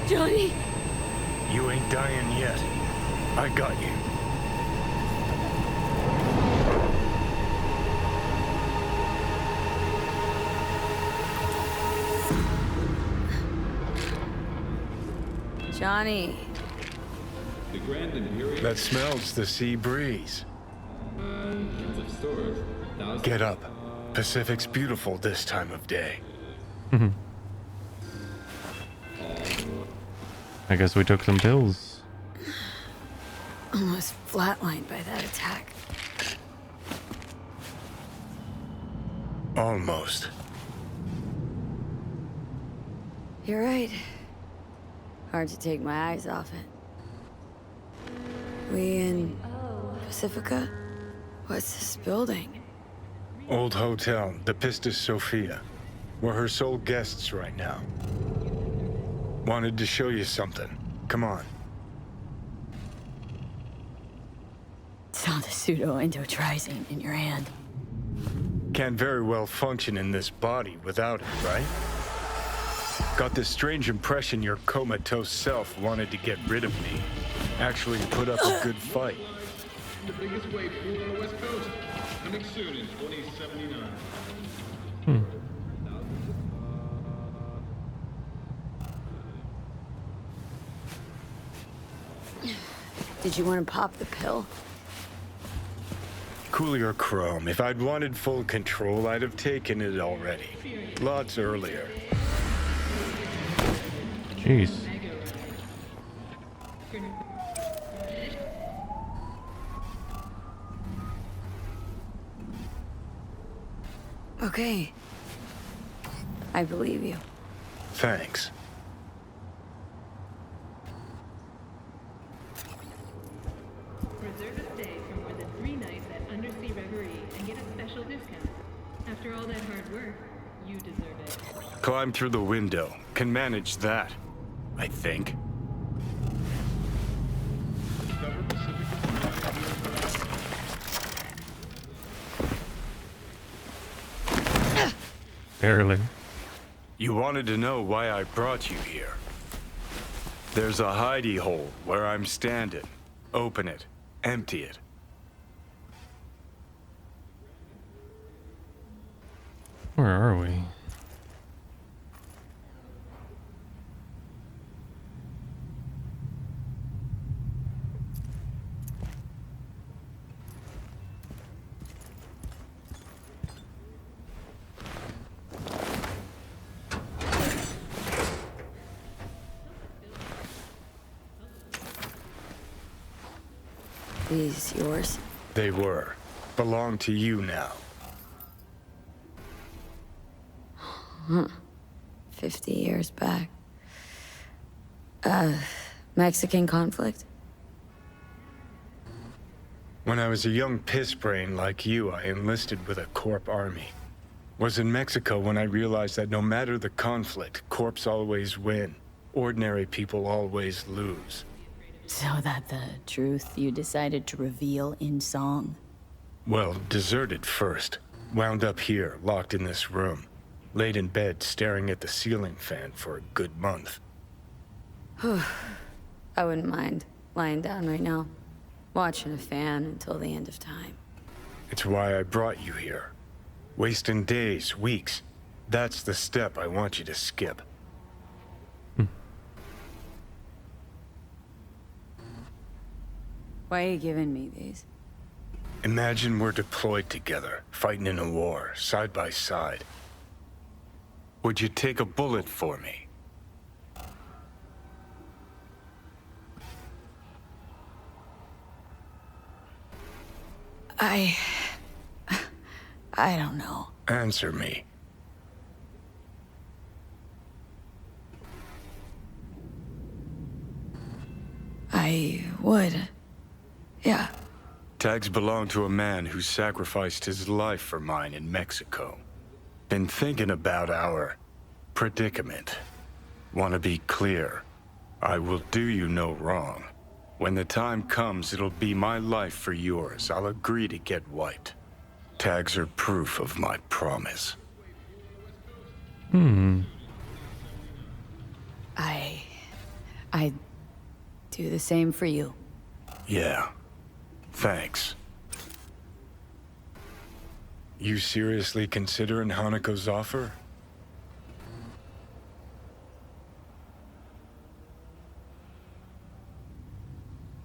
Johnny! You ain't dying yet. I got you. Johnny. That smells the sea breeze. Get up. Pacific's beautiful this time of day. I guess we took some pills. Almost flatlined by that attack. Almost. You're right. Hard to take my eyes off it. We in Pacifica? What's this building? Old hotel, the Pistis Sophia. We're her sole guests right now. Wanted to show you something. Come on. Saw the pseudo-endotrizine in your hand. Can't very well function in this body without it, right? Got this strange impression your comatose self wanted to get rid of me. Actually put up a good fight. The biggest wave pool on the West Coast. Coming soon in 2079. Did you want to pop the pill? Coolier Chrome. If I'd wanted full control, I'd have taken it already. Lots earlier. Jeez. Okay. I believe you. Thanks. Reserve a stay for more than 3 nights at Undersea Reverie and get a special discount. After all that hard work, you deserve it. Climb through the window. Can manage that, I think. Barely. You wanted to know why I brought you here. There's a hidey hole where I'm standing. Open it. Empty it. Where are we? These yours? They were. Belong to you now. 50 years back. Mexican conflict? When I was a young piss brain like you, I enlisted with a Corp army. Was in Mexico when I realized that no matter the conflict, Corps always win. Ordinary people always lose. So that the truth you decided to reveal in song? Well, deserted first. Wound up here, locked in this room. Laid in bed staring at the ceiling fan for a good month. I wouldn't mind lying down right now, watching a fan until the end of time. It's why I brought you here. Wasting days, weeks. That's the step I want you to skip. Why are you giving me these? Imagine we're deployed together, fighting in a war, side by side. Would you take a bullet for me? I don't know. Answer me. I would. Yeah. Tags belong to a man who sacrificed his life for mine in Mexico. Been thinking about our predicament. Want to be clear. I will do you no wrong. When the time comes, it'll be my life for yours. I'll agree to get wiped. Tags are proof of my promise. I'd do the same for you. Yeah. Thanks. You seriously considering Hanako's offer?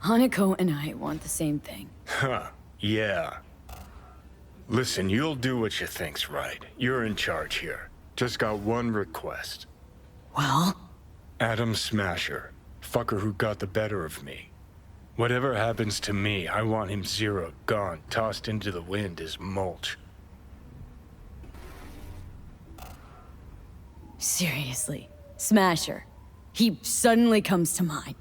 Hanako and I want the same thing. Huh. Yeah. Listen, you'll do what you think's right. You're in charge here. Just got one request. Well? Adam Smasher. Fucker who got the better of me. Whatever happens to me, I want him zeroed, gone, tossed into the wind as mulch. Seriously. Smasher. He suddenly comes to mind.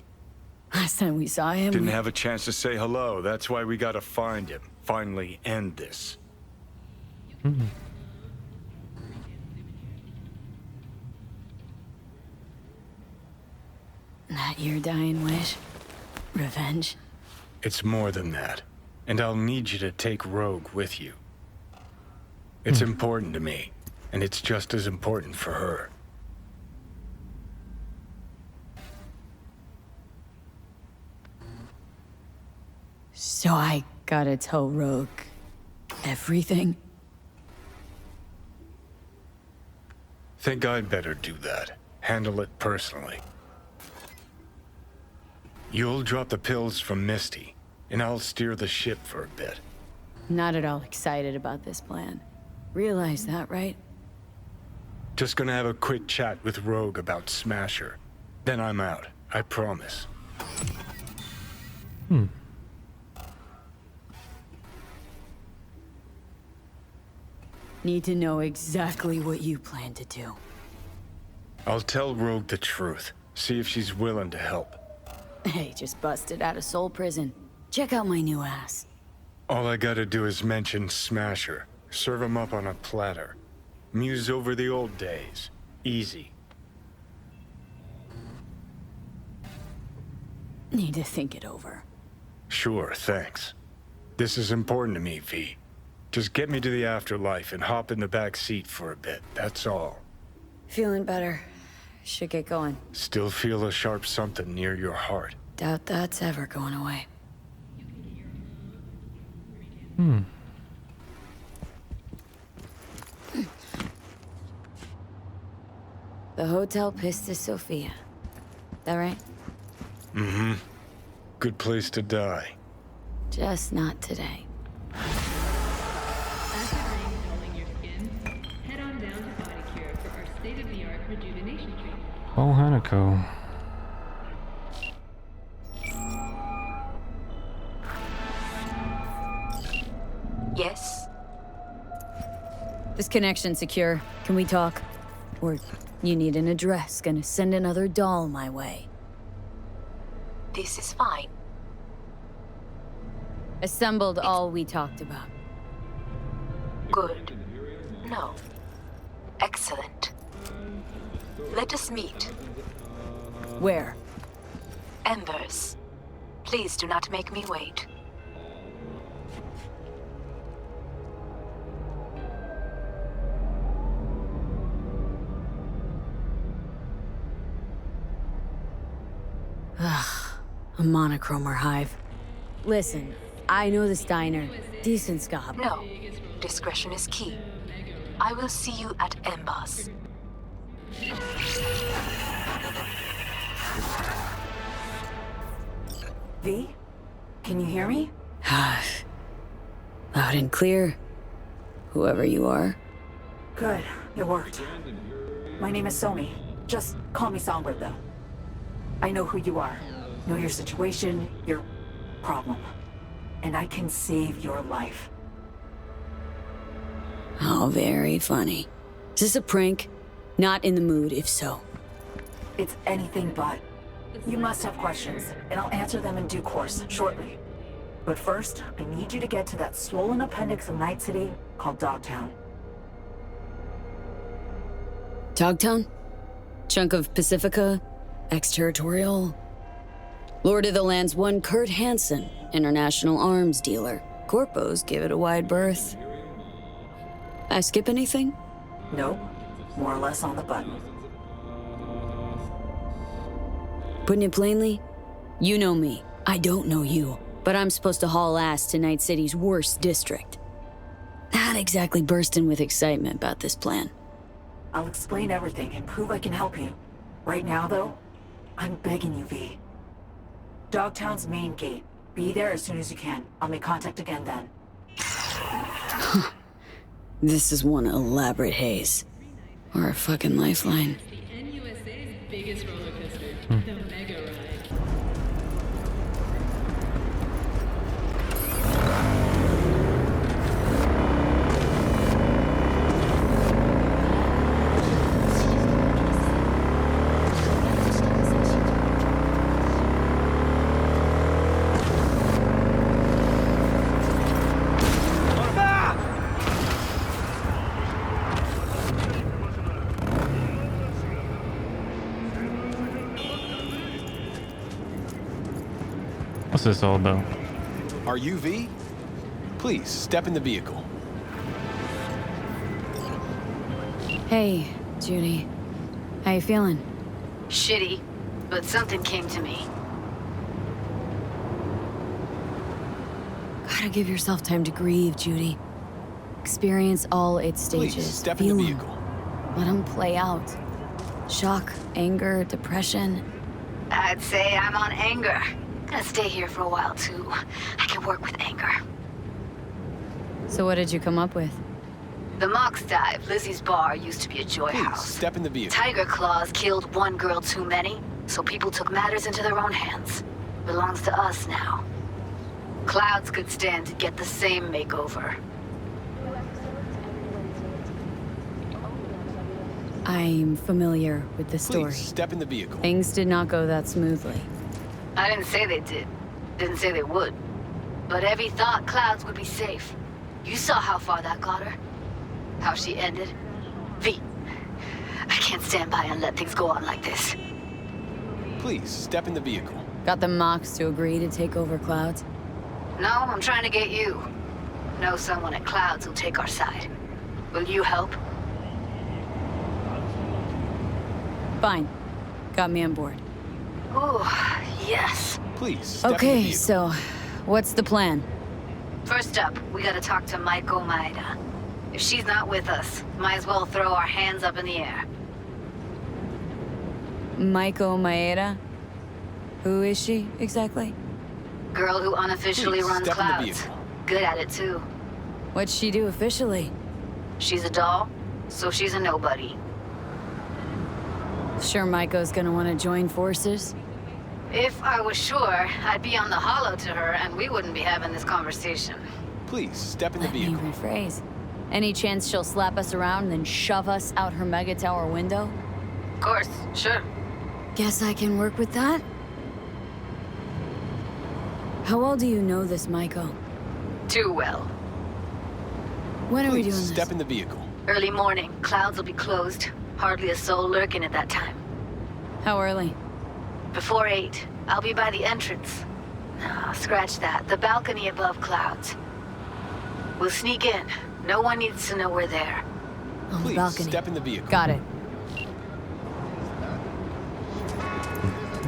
Last time we saw him... Didn't have a chance to say hello. That's why we gotta find him. Finally end this. That your dying wish? Revenge? It's more than that. And I'll need you to take Rogue with you. It's important to me, and it's just as important for her. So I gotta tell Rogue everything? Think I'd better do that. Handle it personally. You'll drop the pills from Misty, and I'll steer the ship for a bit. Not at all excited about this plan. Realize that, right? Just gonna have a quick chat with Rogue about Smasher. Then I'm out, I promise. Need to know exactly what you plan to do. I'll tell Rogue the truth. See if she's willing to help. Hey, just busted out of Soul Prison. Check out my new ass. All I gotta do is mention Smasher. Serve him up on a platter. Muse over the old days. Easy. Need to think it over. Sure, thanks. This is important to me, V. Just get me to the afterlife and hop in the back seat for a bit, that's all. Feeling better. Should get going. Still feel a sharp something near your heart. Doubt that's ever going away. The Hotel Pistis Sophia. That right? Mm-hmm. Good place to die. Just not today. After reinstalling your skin, head on down to Body Cure for our state-of-the-art rejuvenation treatment. Oh, Hanako. Yes? This connection secure. Can we talk? Or you need an address. Gonna send another doll my way. This is fine. Assembled all we talked about. Good. No. Excellent. Let us meet. Where? Embers. Please do not make me wait. Ugh, a monochromer hive. Listen, I know this diner. Decent scob. No. Discretion is key. I will see you at Embass. V? Can you hear me? Loud and clear. Whoever you are. Good. It worked. My name is Somi. Just call me Songbird, though. I know who you are. Know your situation, your problem. And I can save your life. Oh, very funny. Is this a prank? Not in the mood, if so. It's anything but. You must have questions, and I'll answer them in due course, shortly. But first, I need you to get to that swollen appendix of Night City called Dogtown. Dogtown? Chunk of Pacifica? Exterritorial? Lord of the Land's one Kurt Hansen, international arms dealer. Corpos give it a wide berth. I skip anything? Nope. More or less on the button. Putting it plainly, you know me. I don't know you. But I'm supposed to haul ass to Night City's worst district. Not exactly bursting with excitement about this plan. I'll explain everything and prove I can help you. Right now, though, I'm begging you, V. Dogtown's main gate. Be there as soon as you can. I'll make contact again then. This is one elaborate haze. Or a fucking lifeline. The NUSA's biggest roller coaster, the Mega Ride. What's this all about? Are you V? Please, step in the vehicle. Hey, Judy. How you feeling? Shitty, but something came to me. Gotta give yourself time to grieve, Judy. Experience all its stages. Please, step Feel in the 'em. vehicle. Let them play out. Shock, anger, depression. I'd say I'm on anger. Gonna stay here for a while, too. I can work with anger. So what did you come up with? The Mox Dive, Lizzie's bar, used to be a joy Please, house. step in the vehicle. Tiger Claws killed one girl too many, so people took matters into their own hands. Belongs to us now. Clouds could stand to get the same makeover. I'm familiar with the story. Please, step in the vehicle. Things did not go that smoothly. I didn't say they did. Didn't say they would. But Evie thought Clouds would be safe. You saw how far that got her. How she ended. V, I can't stand by and let things go on like this. Please, step in the vehicle. Got the Mox to agree to take over Clouds? No, I'm trying to get you. Know someone at Clouds who'll take our side. Will you help? Fine. Got me on board. Ooh, yes. Please, step in the Okay, vehicle. so what's the plan? First up, we gotta talk to Maiko Maeda. If she's not with us, might as well throw our hands up in the air. Maiko Maeda? Who is she, exactly? Girl who unofficially Please, runs step in the Clouds. vehicle. Good at it, too. What'd she do officially? She's a doll, so she's a nobody. Sure Maiko's gonna want to join forces? If I was sure, I'd be on the hollow to her and we wouldn't be having this conversation. Please, step in the Let me vehicle. rephrase. Any chance she'll slap us around and then shove us out her mega tower window? Of course, sure. Guess I can work with that? How well do you know this, Maiko? Too well. When are we doing Please, this? step in the vehicle. Early morning, Clouds will be closed. Hardly a soul lurking at that time. How early? Before 8, I'll be by the entrance. No, scratch that. The balcony above Clouds. We'll sneak in. No one needs to know we're there. On the Please, balcony. step in the vehicle. Got it.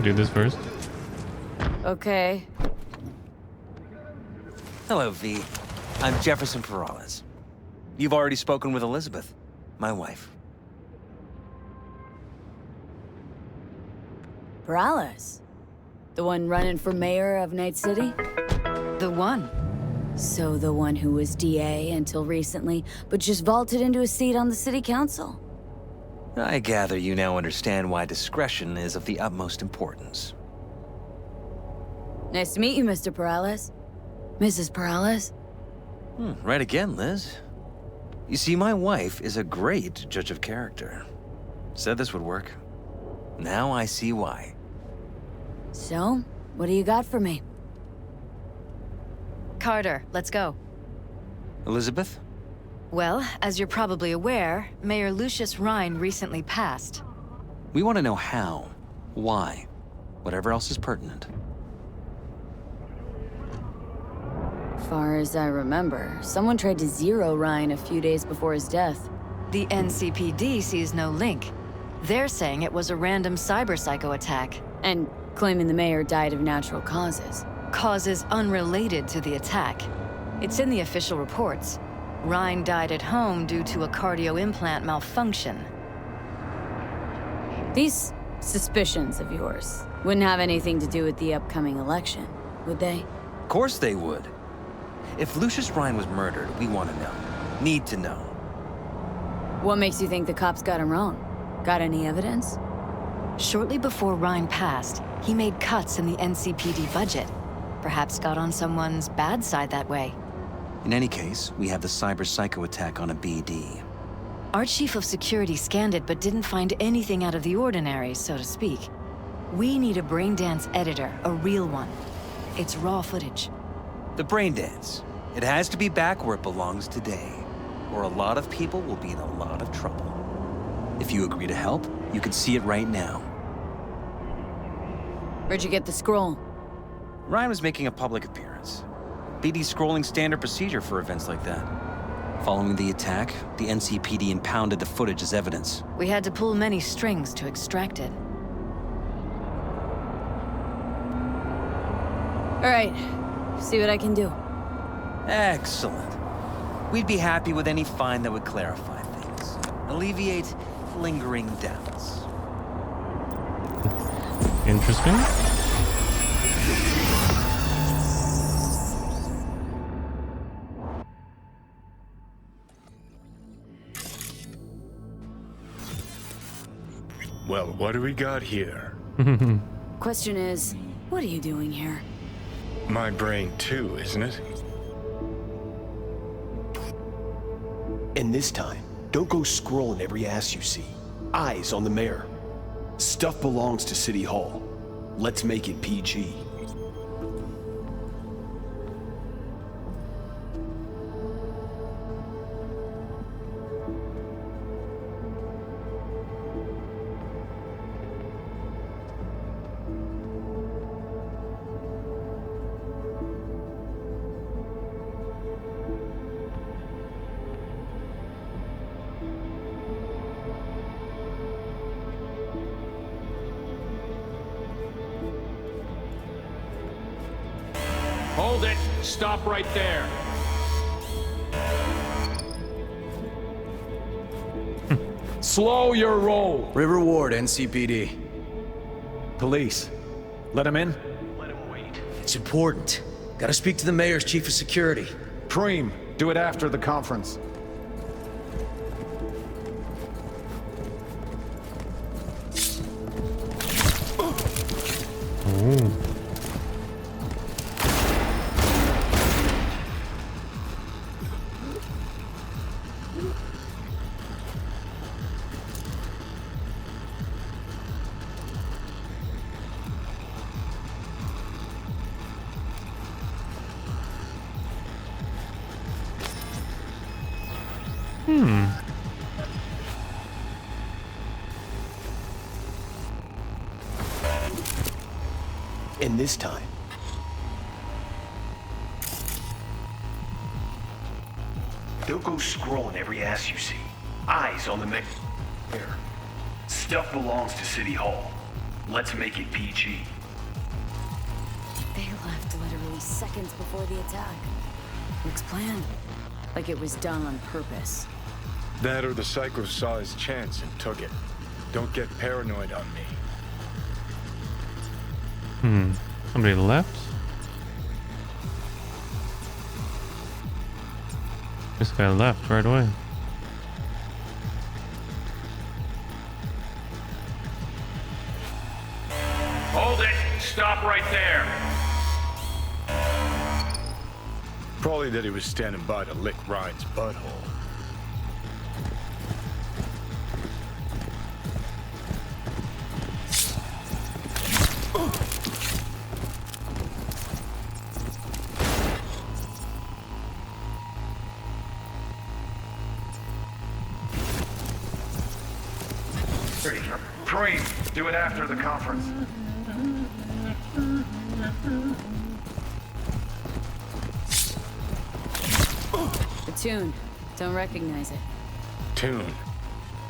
Do this first. Okay. Hello, V. I'm Jefferson Perales. You've already spoken with Elizabeth, my wife. Perales? The one running for mayor of Night City? The one. So the one who was DA until recently, but just vaulted into a seat on the city council. I gather you now understand why discretion is of the utmost importance. Nice to meet you, Mr. Perales. Mrs. Perales? Right again, Liz. You see, my wife is a great judge of character. Said this would work. Now I see why. So, what do you got for me? Carter, let's go. Elizabeth? Well, as you're probably aware, Mayor Lucius Rhine recently passed. We want to know how, why, whatever else is pertinent. Far as I remember, someone tried to zero Ryan a few days before his death. The NCPD sees no link. They're saying it was a random cyber-psycho attack. And claiming the mayor died of natural causes. Causes unrelated to the attack. It's in the official reports. Ryan died at home due to a cardio implant malfunction. These suspicions of yours wouldn't have anything to do with the upcoming election, would they? Of course they would. If Lucius Rhine was murdered, we want to know. Need to know. What makes you think the cops got him wrong? Got any evidence? Shortly before Rhine passed, he made cuts in the NCPD budget. Perhaps got on someone's bad side that way. In any case, we have the cyber-psycho attack on a BD. Our chief of security scanned it but didn't find anything out of the ordinary, so to speak. We need a braindance editor, a real one. It's raw footage. The brain dance. It has to be back where it belongs today, or a lot of people will be in a lot of trouble. If you agree to help, you can see it right now. Where'd you get the scroll? Ryan was making a public appearance. BD scrolling standard procedure for events like that. Following the attack, the NCPD impounded the footage as evidence. We had to pull many strings to extract it. All right, see what I can do. Excellent. We'd be happy with any find that would clarify things. Alleviate lingering doubts. Interesting. Well, what do we got here? Question is, what are you doing here? My brain too, isn't it? And this time, don't go scrolling every ass you see. Eyes on the mayor. Stuff belongs to City Hall. Let's make it PG. Hold it. Stop right there. Slow your roll. River Ward, NCPD. Police. Let him in? It's important. Gotta speak to the mayor's chief of security. Preem, do it after the conference. Ooh. And this time, don't go scrolling every ass you see. Eyes on the mayor. Stuff belongs to City Hall. Let's make it PG. seconds before the attack. Looks planned. Like it was done on purpose. That or the Psycho saw his chance and took it. Don't get paranoid on me. Somebody left? This guy left right away. Hold it! Stop right there! Probably that he was standing by to lick Ryan's butthole. Preem, do it after the conference. The tune. Don't recognize it. Tune.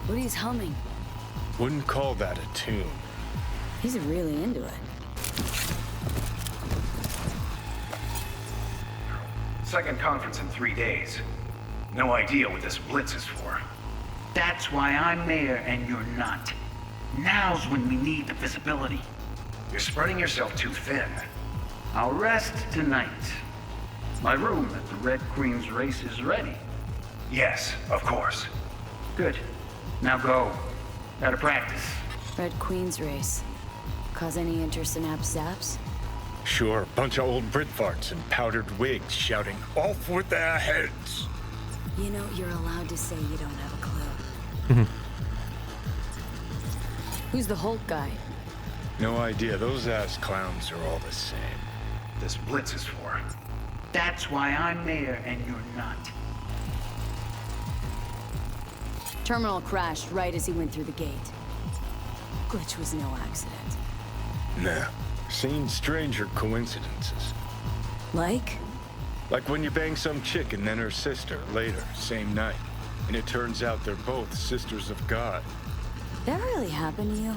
What he's humming. Wouldn't call that a tune. He's really into it. Second conference in 3 days. No idea what this blitz is for. That's why I'm mayor and you're not. Now's when we need the visibility. You're spreading yourself too thin. I'll rest tonight. My room at the Red Queen's race is ready. Yes, of course. Good. Now go. Gotta practice. Red Queen's race. Cause any interest in App Zaps? Sure, bunch of old Brit farts in powdered wigs shouting, "Off with their heads!" You know, you're allowed to say you don't have a clue. Who's the Hulk guy? No idea. Those ass clowns are all the same. This blitz is for. That's why I'm mayor and you're not. Terminal crashed right as he went through the gate. Glitch was no accident. Nah. Seen stranger coincidences. Like? Like when you bang some chick and then her sister later, same night. And it turns out they're both sisters of God. That really happened to you?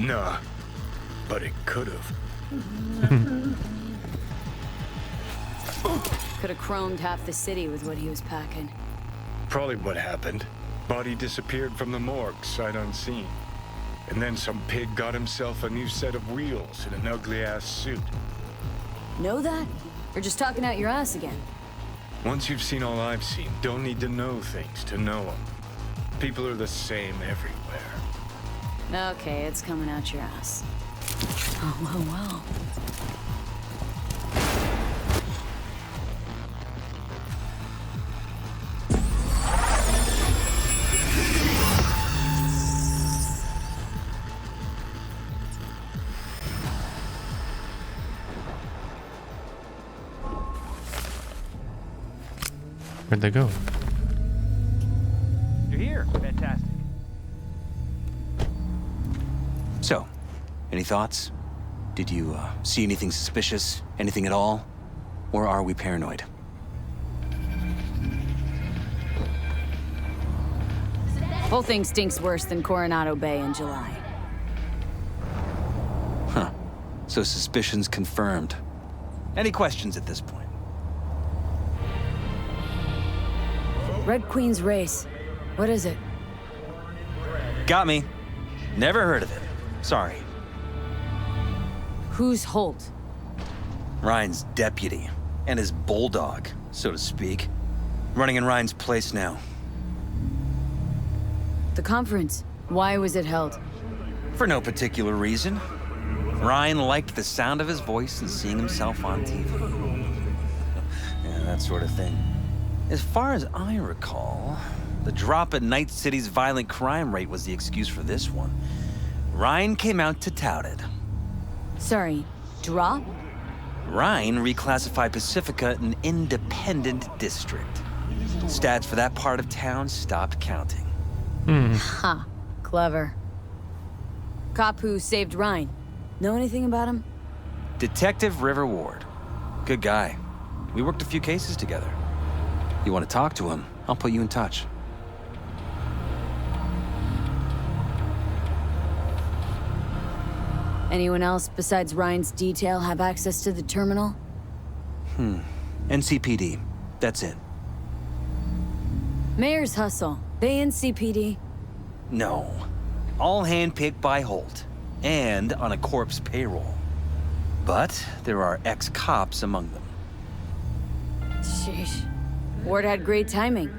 Nah. But it could've. Could've chromed half the city with what he was packing. Probably what happened. Body disappeared from the morgue, sight unseen. And then some pig got himself a new set of wheels and an ugly-ass suit. Know that? Or just talking out your ass again? Once you've seen all I've seen, don't need to know things to know them. People are the same everywhere. Okay, it's coming out your ass. Oh, well. Where'd they go? You're here. Fantastic. So, any thoughts? Did you see anything suspicious? Anything at all? Or are we paranoid? Whole thing stinks worse than Coronado Bay in July. Huh. So suspicions confirmed. Any questions at this point? Red Queen's race. What is it? Got me. Never heard of it. Sorry. Who's Holt? Ryan's deputy. And his bulldog, so to speak. Running in Ryan's place now. The conference. Why was it held? For no particular reason. Ryan liked the sound of his voice and seeing himself on TV. Yeah, that sort of thing. As far as I recall, the drop at Night City's violent crime rate was the excuse for this one. Ryan came out to tout it. Sorry, drop? Ryan reclassified Pacifica an independent district. Stats for that part of town stopped counting. Ha, clever. Cop who saved Ryan. Know anything about him? Detective River Ward. Good guy. We worked a few cases together. You want to talk to him, I'll put you in touch. Anyone else besides Ryan's detail have access to the terminal? NCPD. That's it. Mayor's hustle. They NCPD? No. All handpicked by Holt. And on a corpse payroll. But there are ex-cops among them. Sheesh. Ward had great timing.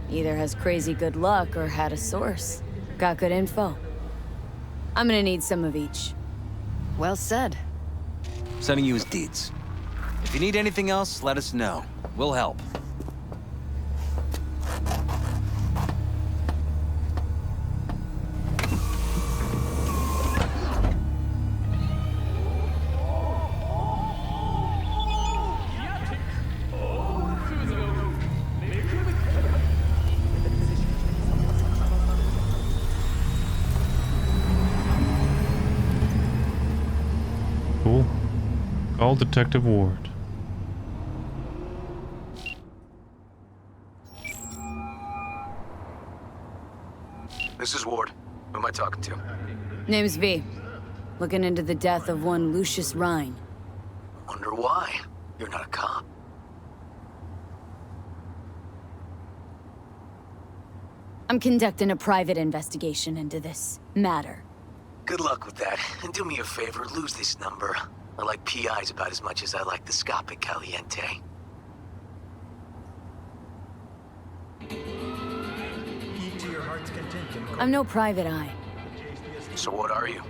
Either has crazy good luck or had a source. Got good info. I'm gonna need some of each. Well said. Sending you his deeds. If you need anything else, let us know. We'll help. Cool. Call Detective Ward. This is Ward. Who am I talking to? Name's V. Looking into the death of one Lucius Rhine. Wonder why. You're not a cop. I'm conducting a private investigation into this matter. Good luck with that. And do me a favor, lose this number. I like PIs about as much as I like the Scopic Caliente. I'm no private eye. So what are you?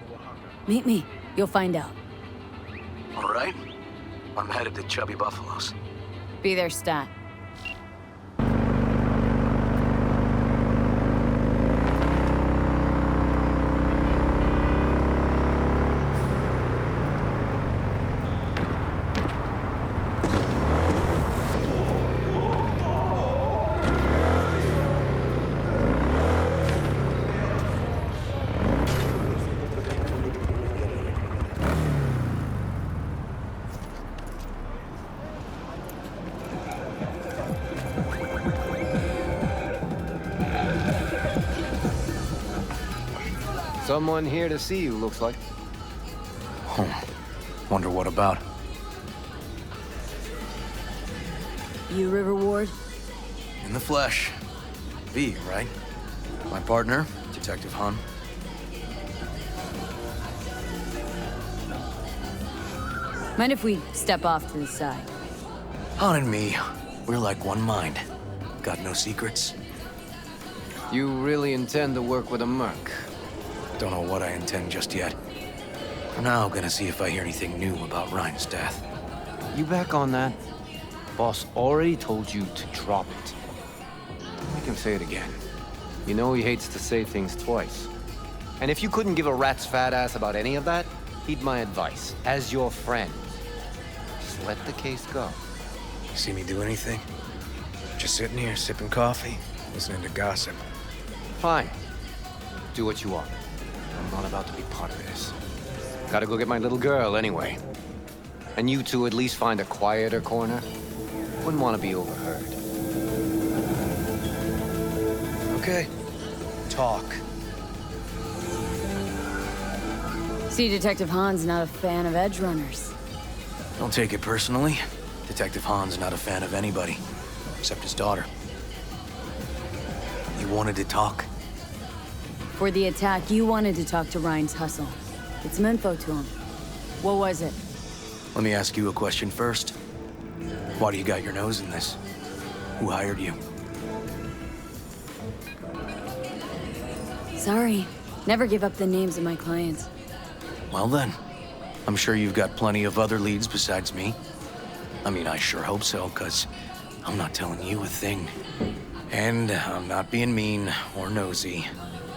Meet me. You'll find out. All right. I'm headed to Chubby Buffaloes. Be there, Stat. Someone here to see you, looks like. Wonder what about? You River Ward? In the flesh. V, right? My partner, Detective Hun. Mind if we step off to the side? Han and me, we're like one mind. Got no secrets. You really intend to work with a merc? Don't know what I intend just yet. For now, gonna see if I hear anything new about Ryan's death. You back on that? Boss already told you to drop it. Make him say it again. You know he hates to say things twice. And if you couldn't give a rat's fat ass about any of that, heed my advice. As your friend, just let the case go. See me do anything? Just sitting here, sipping coffee, listening to gossip. Fine. Do what you want. I'm not about to be part of this. Gotta go get my little girl anyway. And you two at least find a quieter corner. Wouldn't want to be overheard. Okay. Talk. See, Detective Han's not a fan of edge runners. Don't take it personally. Detective Han's not a fan of anybody, except his daughter. You wanted to talk? For the attack, you wanted to talk to Ryan's hustle. Get some info to him. What was it? Let me ask you a question first. Why do you got your nose in this? Who hired you? Sorry. Never give up the names of my clients. Well then, I'm sure you've got plenty of other leads besides me. I mean, I sure hope so, 'cause I'm not telling you a thing. And I'm not being mean or nosy,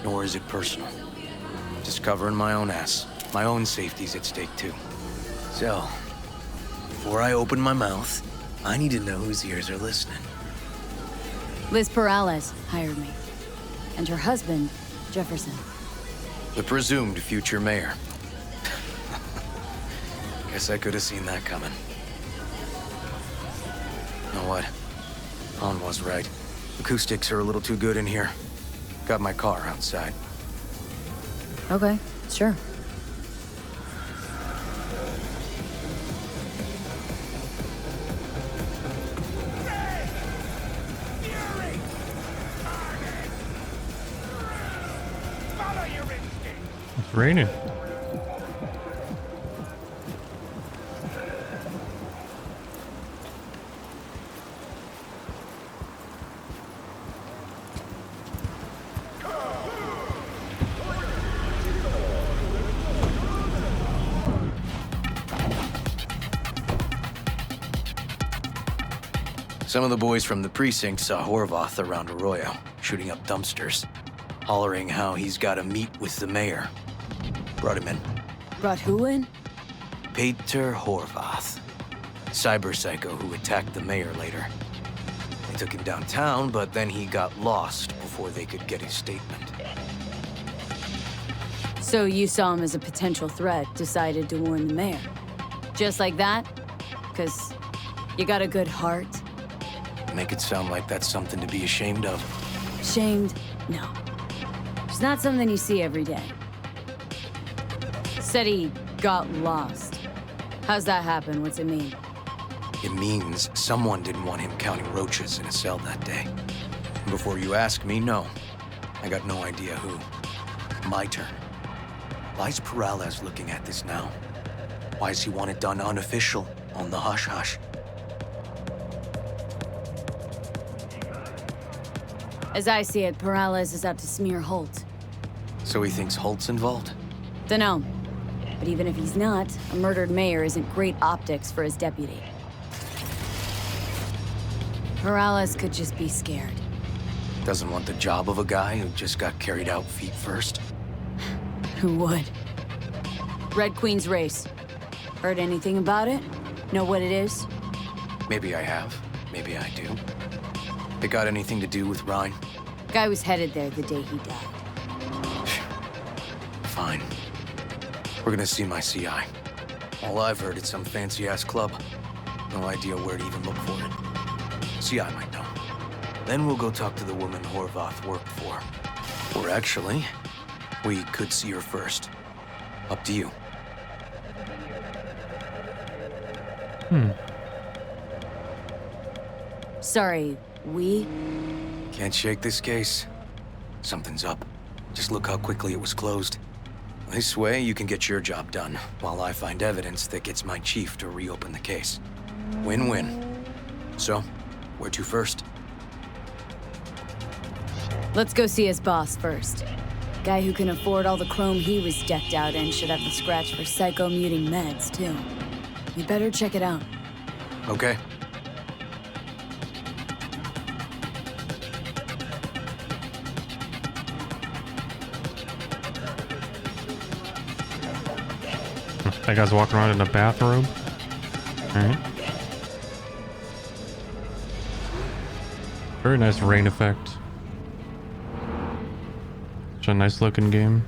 nor is it personal. Just covering my own ass. My own safety's at stake too. So, before I open my mouth, I need to know whose ears are listening. Liz Perales hired me. And her husband, Jefferson. The presumed future mayor. Guess I could have seen that coming. You know what? Han was right. Acoustics are a little too good in here. Got my car outside. Okay, sure. It's raining. Some of the boys from the precinct saw Horvath around Arroyo, shooting up dumpsters, hollering how he's got to meet with the mayor. Brought him in. Brought who in? Peter Horvath, cyber psycho who attacked the mayor later. They took him downtown, but then he got lost before they could get his statement. So you saw him as a potential threat, decided to warn the mayor. Just like that? 'Cause you got a good heart? Make it sound like that's something to be ashamed of. Shamed? No. It's not something you see every day. Said he got lost. How's that happen? What's it mean? It means someone didn't want him counting roaches in a cell that day. And before you ask me, no. I got no idea who. My turn. Why's Peralez looking at this now? Why does he want it done unofficial, on the hush-hush? As I see it, Peralez is out to smear Holt. So he thinks Holt's involved? Dunno. But even if he's not, a murdered mayor isn't great optics for his deputy. Peralez could just be scared. Doesn't want the job of a guy who just got carried out feet first? Who would? Red Queen's race. Heard anything about it? Know what it is? Maybe I have. Maybe I do. It got anything to do with Rhine? Guy was headed there the day he died. Fine. We're gonna see my CI. All I've heard is some fancy-ass club. No idea where to even look for it. CI might know. Then we'll go talk to the woman Horvath worked for. Or actually, we could see her first. Up to you. Sorry, we? Can't shake this case. Something's up. Just look how quickly it was closed. This way, you can get your job done, while I find evidence that gets my chief to reopen the case. Win-win. So, where to first? Let's go see his boss first. Guy who can afford all the chrome he was decked out in should have the scratch for psycho-muting meds, too. We better check it out. Okay. That guy's walking around in a bathrobe. Alright. Very nice rain effect. Such a nice looking game.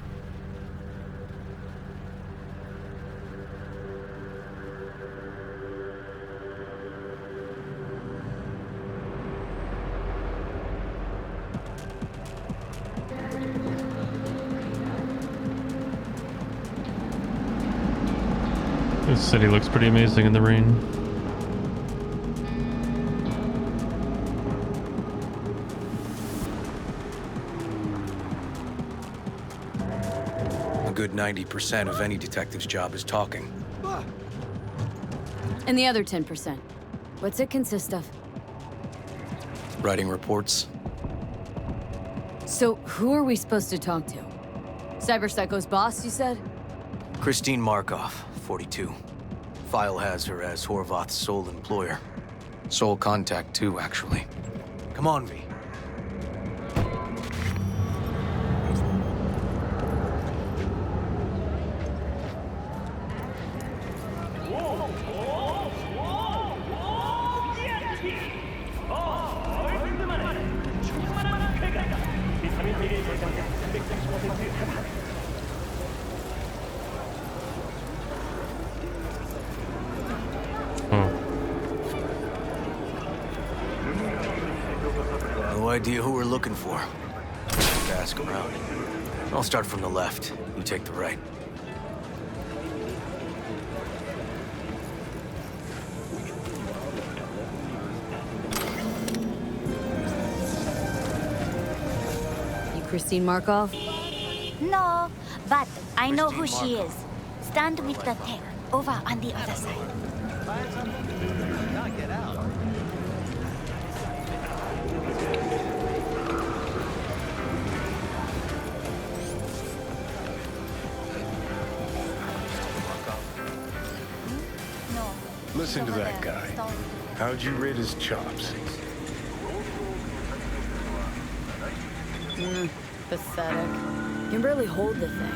This city looks pretty amazing in the rain. A good 90% of any detective's job is talking. And the other 10%. What's it consist of? Writing reports. So, who are we supposed to talk to? Cyber Psycho's boss, you said? Christine Markov, 42. File has her as Horvath's sole employer. Sole contact, too, actually. Come on, V. No idea who we're looking for. Have to ask around. I'll start from the left. You take the right. You Christine Markov? No, but I know who she is. Stand with the tech, over on the other side. Get out. Listen to that guy. How'd you rate his chops? Pathetic. You can barely hold the thing.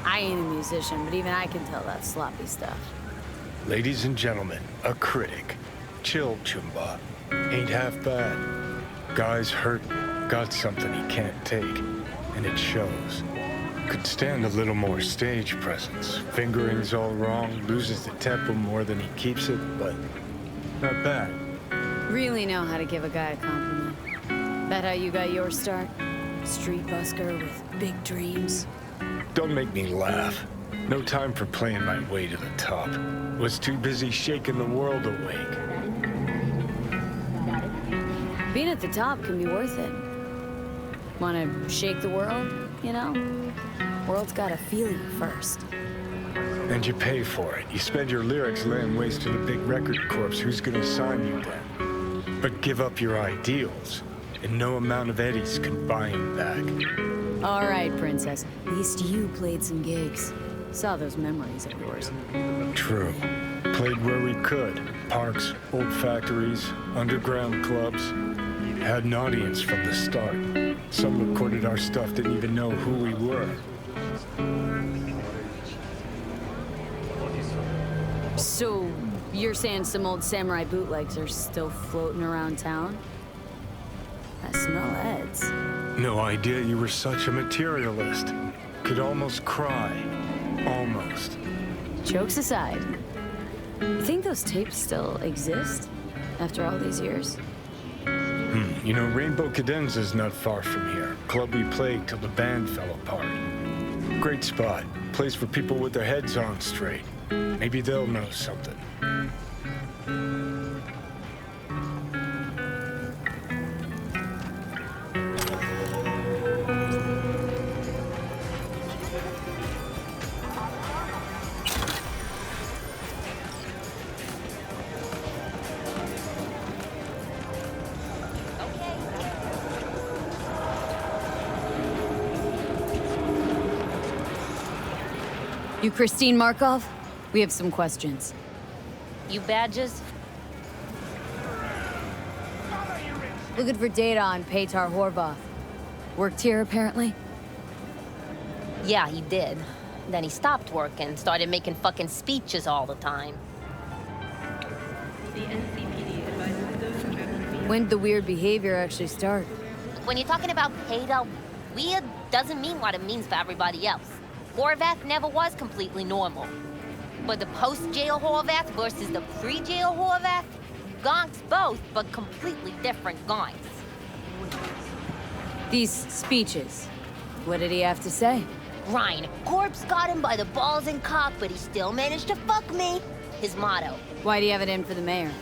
I ain't a musician, but even I can tell that's sloppy stuff. Ladies and gentlemen, a critic. Chill, Chumba. Ain't half bad. Guy's hurting, got something he can't take, and it shows. Could stand a little more stage presence. Fingering's all wrong, loses the tempo more than he keeps it, but not bad. Really know how to give a guy a compliment. That how you got your start? Street busker with big dreams? Don't make me laugh. No time for playing my way to the top. Was too busy shaking the world awake. Being at the top can be worth it. Wanna shake the world, you know? World's gotta feel you first. And you pay for it. You spend your lyrics laying waste to the big record corps. Who's gonna sign you then? But give up your ideals, and no amount of eddies can buy him back. All right, princess. At least you played some gigs. Saw those memories of yours. True. Played where we could. Parks, old factories, underground clubs. Had an audience from the start. Some recorded our stuff, didn't even know who we were. So, you're saying some old samurai bootlegs are still floating around town? I smell heads. No idea you were such a materialist. Could almost cry. Almost. Jokes aside, you think those tapes still exist after all these years? You know, Rainbow Cadenza's not far from here. Club we played till the band fell apart. Great spot. Place for people with their heads on straight. Maybe they'll know something. You Christine Markov? We have some questions. You badges? Looking for data on Petar Horvath. Worked here, apparently? Yeah, he did. Then he stopped working, started making fucking speeches all the time. The NCPD advises those traveling via... When did the weird behavior actually start? When you're talking about Petar, weird doesn't mean what it means for everybody else. Horvath never was completely normal. But the post-jail Horvath versus the pre-jail Horvath, gonks both, but completely different gonks. These speeches, what did he have to say? Ryan, corpse got him by the balls and cock, but he still managed to fuck me. His motto. Why do you have it in for the mayor?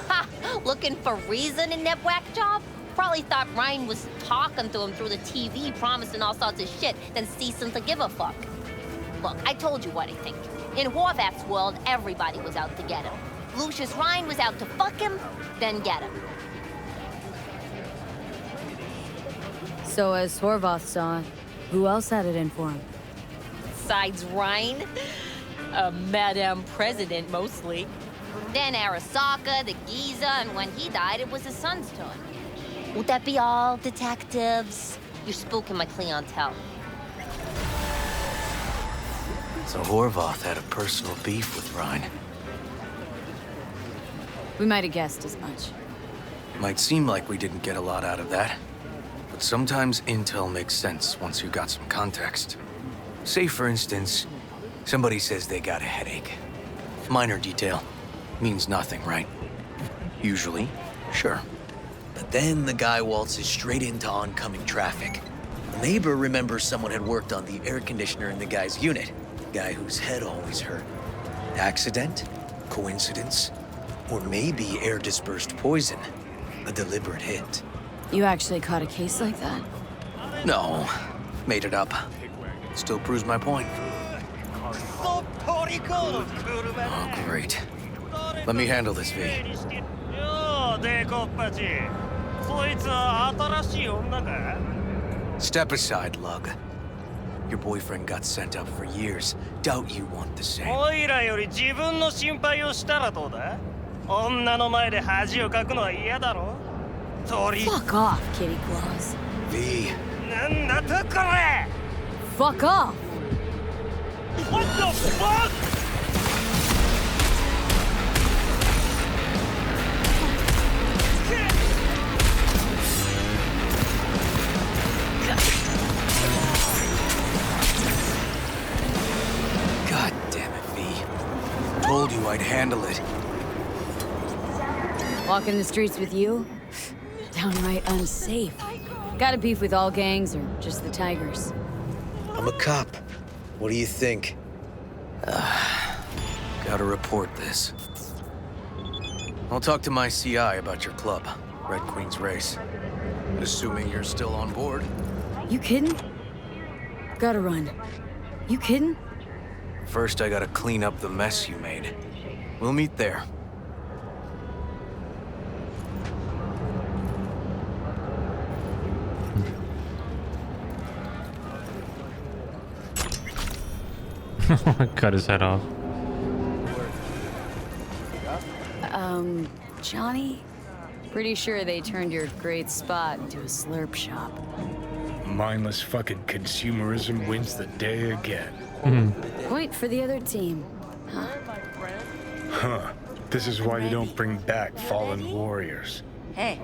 Ha! Looking for reason in that whack job? Probably thought Ryan was talking to him through the TV, promising all sorts of shit, then ceasing to give a fuck. Look, I told you what I think. In Horvath's world, everybody was out to get him. Lucius Ryan was out to fuck him, then get him. So as Horvath saw it, who else had it in for him? Besides Ryan? Madame President, mostly. Then Arasaka, the Giza, and when he died, it was his son's turn. Would that be all, detectives? You're spooking my clientele. So Horvath had a personal beef with Ryan. We might have guessed as much. Might seem like we didn't get a lot out of that, but sometimes intel makes sense once you got some context. Say, for instance, somebody says they got a headache. Minor detail. Means nothing, right? Usually, sure. But then the guy waltzes straight into oncoming traffic. The neighbor remembers someone had worked on the air conditioner in the guy's unit. Guy whose head always hurt. Accident? Coincidence? Or maybe air-dispersed poison. A deliberate hit. You actually caught a case like that? No, made it up. Still proves my point. Oh, great. Let me handle this, V. Step aside, Lug. Your boyfriend got sent up for years. Doubt you want the same. Fuck off, Kitty Claus. V. Fuck off! What the fuck?! God damn it, V. Told you I'd handle it. Walking the streets with you? Downright unsafe. Got a beef with all gangs or just the Tigers? I'm a cop. What do you think? Gotta report this. I'll talk to my CI about your club, Red Queen's Race. Assuming you're still on board. You kidding? Gotta run. You kidding? First, I gotta clean up the mess you made. We'll meet there. Cut his head off. Johnny? Pretty sure they turned your great spot into a slurp shop. Mindless fucking consumerism wins the day again. Point for the other team. Huh? Huh. This is why you don't bring back fallen warriors. Hey.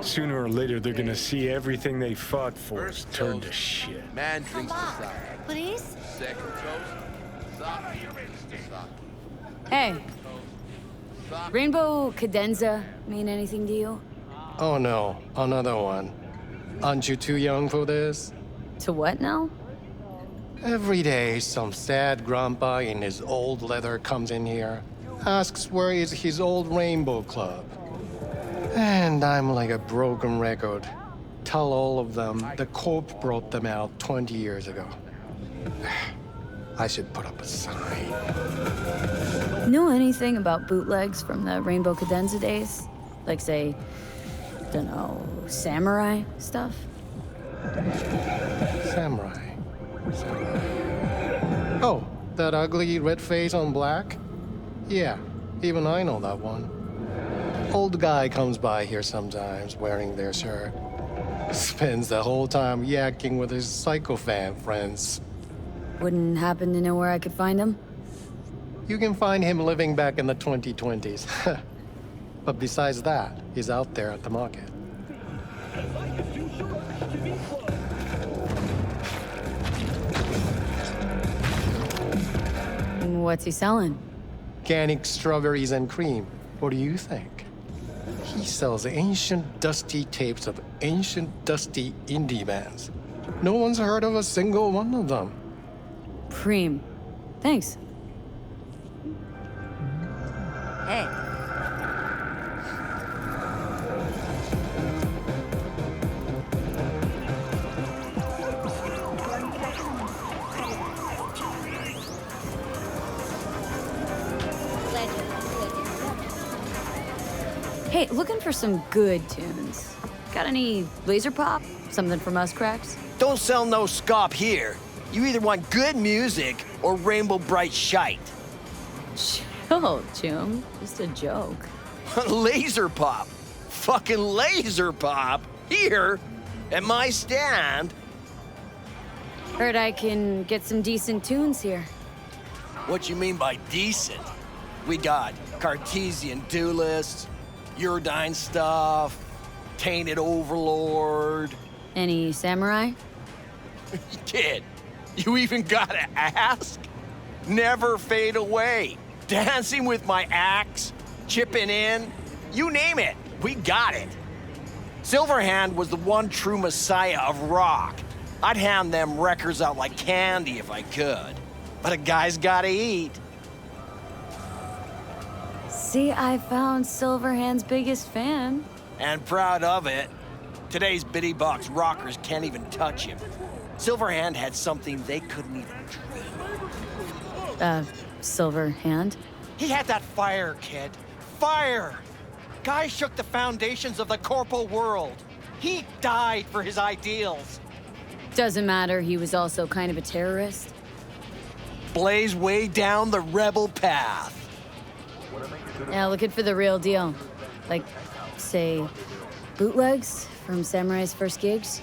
Sooner or later, they're gonna see everything they fought for is turned to shit. Man drinks to sake. Please? Second toast. Hey. Rainbow Cadenza mean anything to you? Oh no, another one. Aren't you too young for this? To what now? Every day, some sad grandpa in his old leather comes in here, asks where is his old Rainbow Club. And I'm like a broken record. Tell all of them the Corp brought them out 20 years ago. I should put up a sign. Know anything about bootlegs from the Rainbow Cadenza days? Like, say, dunno, samurai stuff? Samurai. Oh, that ugly red face on black? Yeah, even I know that one. Old guy comes by here sometimes wearing their shirt. Spends the whole time yakking with his psychofan friends. Wouldn't happen to know where I could find him? You can find him living back in the 2020s. But besides that, he's out there at the market. What's he selling? Organic strawberries and cream. What do you think? He sells ancient, dusty tapes of ancient, dusty indie bands. No one's heard of a single one of them. Preem. Thanks. Hey. Hey, looking for some good tunes. Got any laser pop? Something from us cracks? Don't sell no scop here. You either want good music or rainbow bright shite. Chill, Choom. Just a joke. Laser pop. Fucking laser pop. Here, at my stand. Heard I can get some decent tunes here. What you mean by decent? We got Cartesian Duelists, Uridine stuff, Tainted Overlord. Any samurai? Kid, you even gotta ask? Never fade away. Dancing with my axe, chipping in, you name it, we got it. Silverhand was the one true messiah of rock. I'd hand them records out like candy if I could. But a guy's gotta eat. See, I found Silverhand's biggest fan. And proud of it. Today's bitty box rockers can't even touch him. Silverhand had something they couldn't even dream. Silverhand? He had that fire, kid. Fire! Guy shook the foundations of the corpo world. He died for his ideals. Doesn't matter, he was also kind of a terrorist. Blaze way down the rebel path. Yeah, looking for the real deal. Like, say, bootlegs from Samurai's first gigs?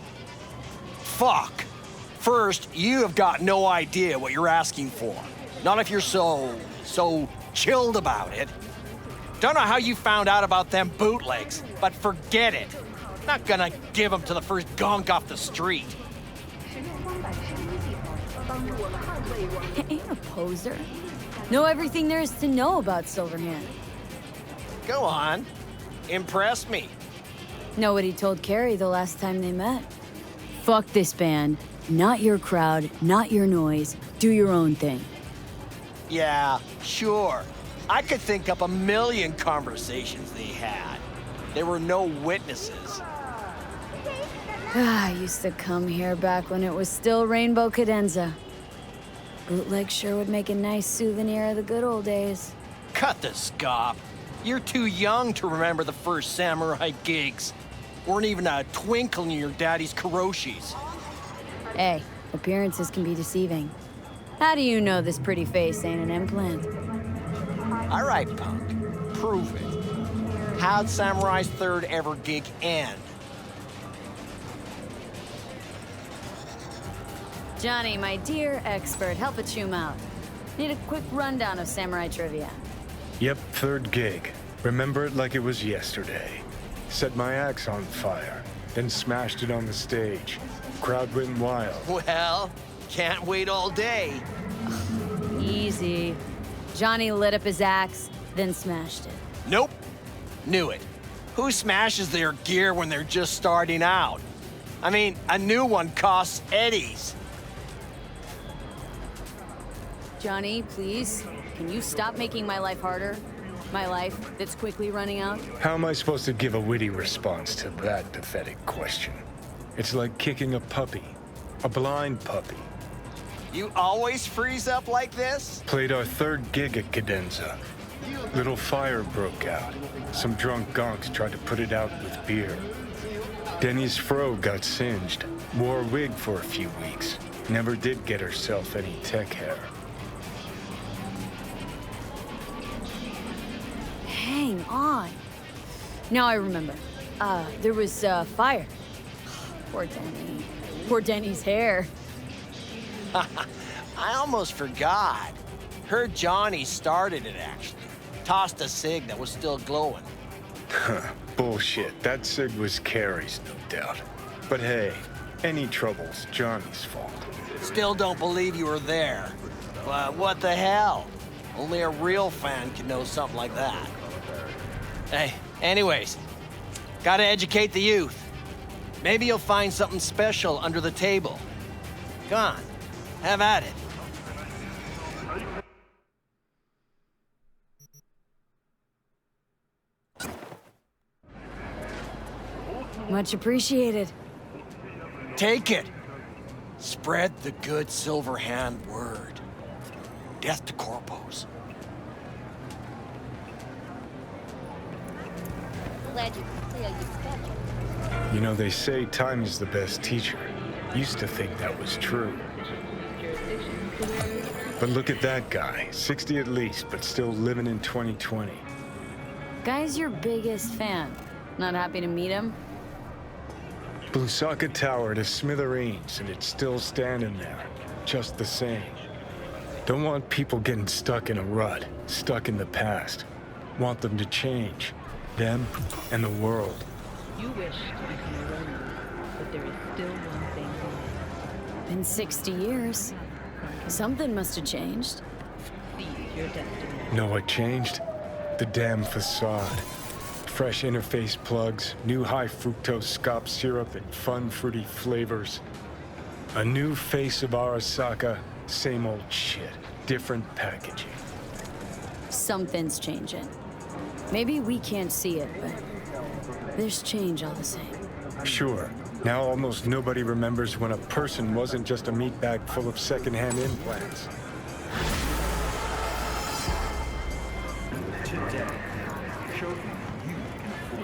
Fuck. First, you have got no idea what you're asking for. Not if you're so chilled about it. Don't know how you found out about them bootlegs, but forget it. Not gonna give them to the first gunk off the street. Ain't a poser. Know everything there is to know about Silverhand. Go on. Impress me. Know what he told Carrie the last time they met? Fuck this band. Not your crowd, not your noise. Do your own thing. Yeah, sure. I could think up a million conversations they had. There were no witnesses. I used to come here back when it was still Rainbow Cadenza. Bootleg sure would make a nice souvenir of the good old days. Cut the scop. You're too young to remember the first Samurai gigs. Weren't even a twinkle in your daddy's Kuroshis. Hey, appearances can be deceiving. How do you know this pretty face ain't an implant? All right, punk. Prove it. How'd Samurai's third ever gig end? Johnny, my dear expert, help a choom out. Need a quick rundown of Samurai trivia. Yep, third gig. Remember it like it was yesterday. Set my axe on fire, then smashed it on the stage. Crowd went wild. Well, can't wait all day. Easy. Johnny lit up his axe, then smashed it. Nope. Knew it. Who smashes their gear when they're just starting out? I mean, a new one costs eddies. Johnny, please, can you stop making my life harder? My life that's quickly running out? How am I supposed to give a witty response to that pathetic question? It's like kicking a puppy. A blind puppy. You always freeze up like this? Played our third gig at Cadenza. Little fire broke out. Some drunk gonks tried to put it out with beer. Denny's fro got singed. Wore a wig for a few weeks. Never did get herself any tech hair. Hang on. Now I remember. There was fire. Poor Denny. Poor Denny's hair. I almost forgot. Heard Johnny started it, actually. Tossed a cig that was still glowing. Bullshit. That cig was Carrie's, no doubt. But hey, any trouble's Johnny's fault. Still don't believe you were there. But what the hell? Only a real fan can know something like that. Hey, anyways, gotta educate the youth. Maybe you'll find something special under the table. Come on, have at it. Much appreciated. Take it. Spread the good Silverhand word. Death to corpos. Glad you could clear your schedule. You know, they say time is the best teacher. Used to think that was true. But look at that guy. 60 at least, but still living in 2020. Guy's your biggest fan. Not happy to meet him? Blusaka Tower to smithereens, and it's still standing there. Just the same. Don't want people getting stuck in a rut, stuck in the past. Want them to change. Them and the world. You wish to become a Ronin, but there is still one thing left. Been 60 years. Something must have changed. Seize your destiny. Know what changed? The damn facade. Fresh interface plugs, new high fructose scop syrup, and fun fruity flavors. A new face of Arasaka, same old shit, different packaging. Something's changing. Maybe we can't see it, but there's change all the same. Sure, Now almost nobody remembers when a person wasn't just a meat bag full of secondhand implants. Today, show you can afford.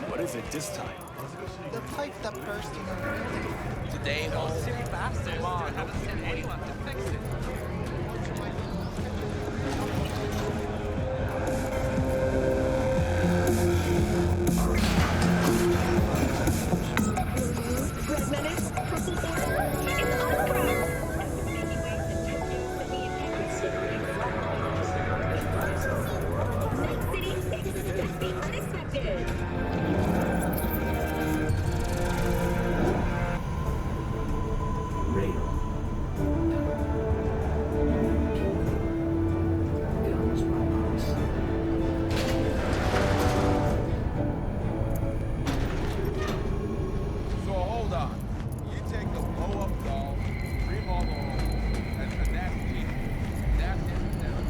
What is it this time? The pipe that burst in the building. Today, those silly bastards haven't sent anyone to fix it. So hold on. You take the blow-up doll, remodel and adapt it. Adapt it down.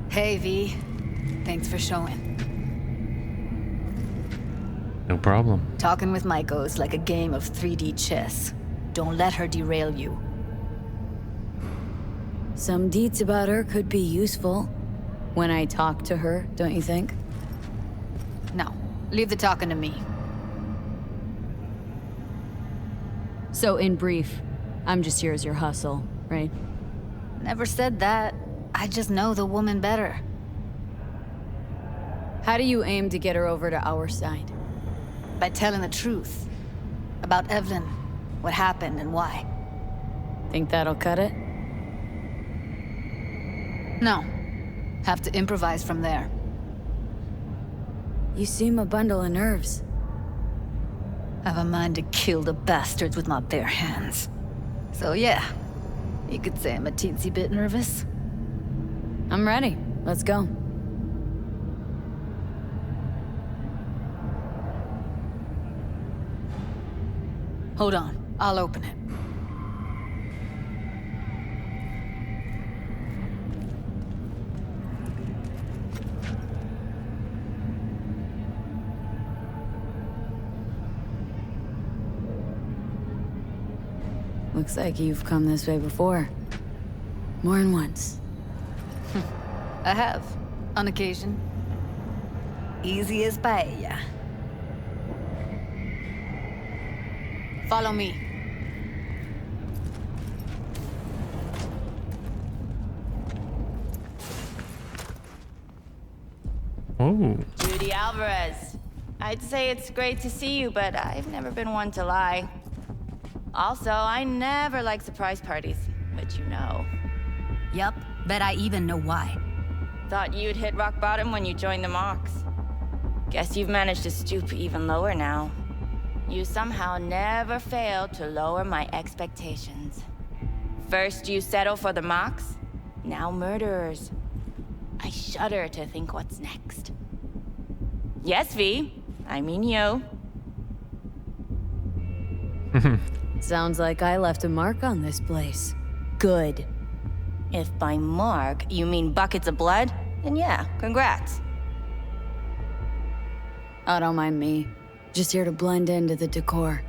Hey, V. Thanks for showing. No problem. Talking with Maiko's like a game of 3D chess. Don't let her derail you. Some deets about her could be useful. When I talk to her, don't you think? No. Leave the talking to me. So, in brief, I'm just here as your hustle, right? Never said that. I just know the woman better. How do you aim to get her over to our side? By telling the truth. About Evelyn, what happened and why. Think that'll cut it? No. Have to improvise from there. You seem a bundle of nerves. Have a mind to kill the bastards with my bare hands. So yeah, you could say I'm a teensy bit nervous. I'm ready. Let's go. Hold on. I'll open it. Looks like you've come this way before. More than once. I have. On occasion. Easy as paella. Follow me. Oh. Judy Alvarez. I'd say it's great to see you, but I've never been one to lie. Also, I never like surprise parties, which you know. Yup, bet I even know why. Thought you'd hit rock bottom when you joined the Mox. Guess you've managed to stoop even lower now. You somehow never failed to lower my expectations. First you settle for the Mox, now murderers. I shudder to think what's next. Yes, V. I mean you. Sounds like I left a mark on this place. Good. If by mark you mean buckets of blood, then yeah, congrats. Oh, don't mind me. Just here to blend into the decor.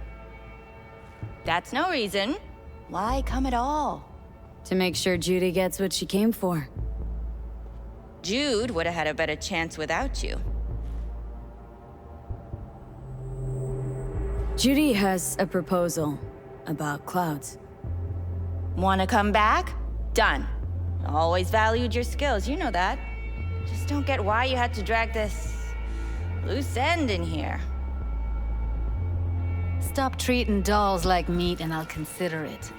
That's no reason. Why come at all? To make sure Judy gets what she came for. Jude would have had a better chance without you. Judy has a proposal about clouds. Wanna come back? Done. Always valued your skills, you know that. Just don't get why you had to drag this loose end in here. Stop treating dolls like meat and I'll consider it.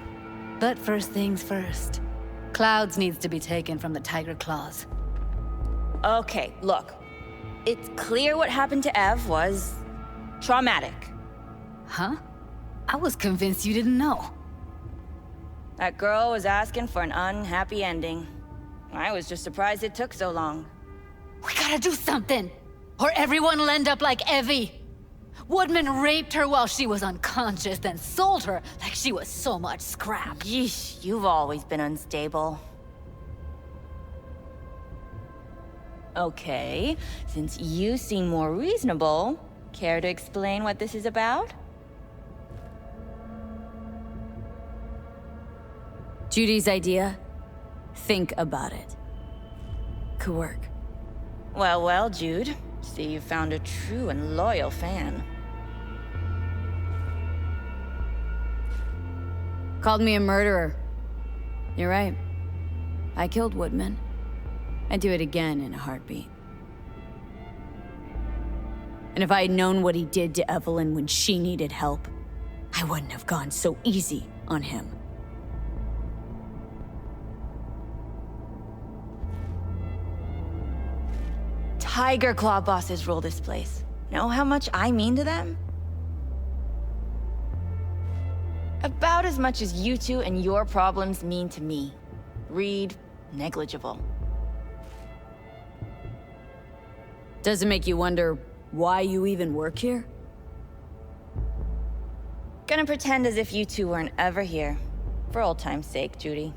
But first things first. Clouds needs to be taken from the tiger claws. Okay, look. It's clear what happened to Ev was traumatic. Huh? I was convinced you didn't know. That girl was asking for an unhappy ending. I was just surprised it took so long. We gotta do something, or everyone will end up like Evie. Woodman raped her while she was unconscious, then sold her like she was so much scrap. Yeesh, you've always been unstable. Okay, since you seem more reasonable, care to explain what this is about? Judy's idea? Think about it. Could work. Well, well, Jude. See, you found a true and loyal fan. Called me a murderer. You're right. I killed Woodman. I'd do it again in a heartbeat. And if I had known what he did to Evelyn when she needed help, I wouldn't have gone so easy on him. Tiger Claw bosses rule this place. Know how much I mean to them? About as much as you two and your problems mean to me. Read negligible. Does it make you wonder why you even work here? Gonna pretend as if you two weren't ever here. For old time's sake, Judy.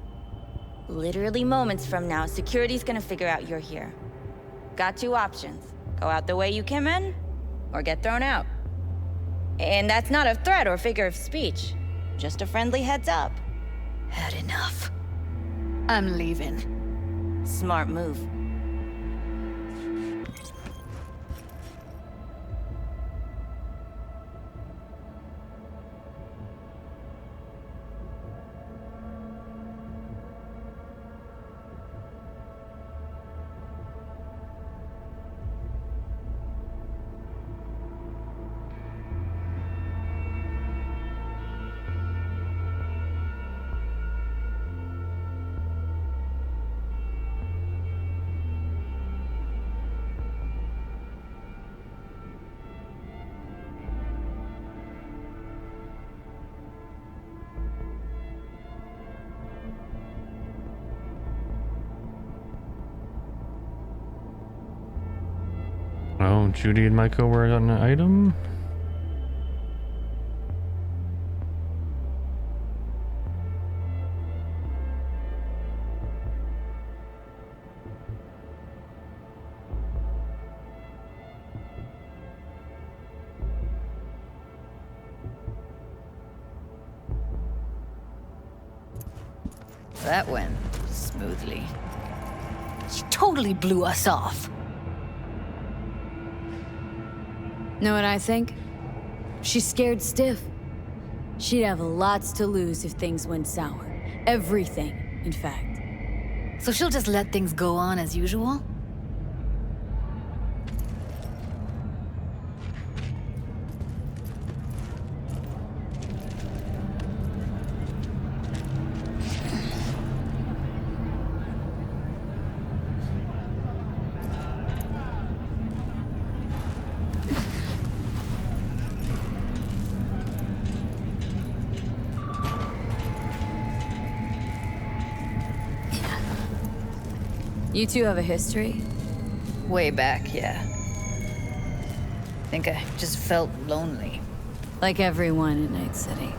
Literally moments from now, security's gonna figure out you're here. Got two options. Go out the way you came in, or get thrown out. And that's not a threat or figure of speech. Just a friendly heads up. Had enough. I'm leaving. Smart move. Oh, Judy and Michael were on an item? That went smoothly. She totally blew us off. Know what I think? She's scared stiff. She'd have lots to lose if things went sour. Everything, in fact. So she'll just let things go on as usual? You two have a history? Way back, yeah. Think I just felt lonely. Like everyone in Night City.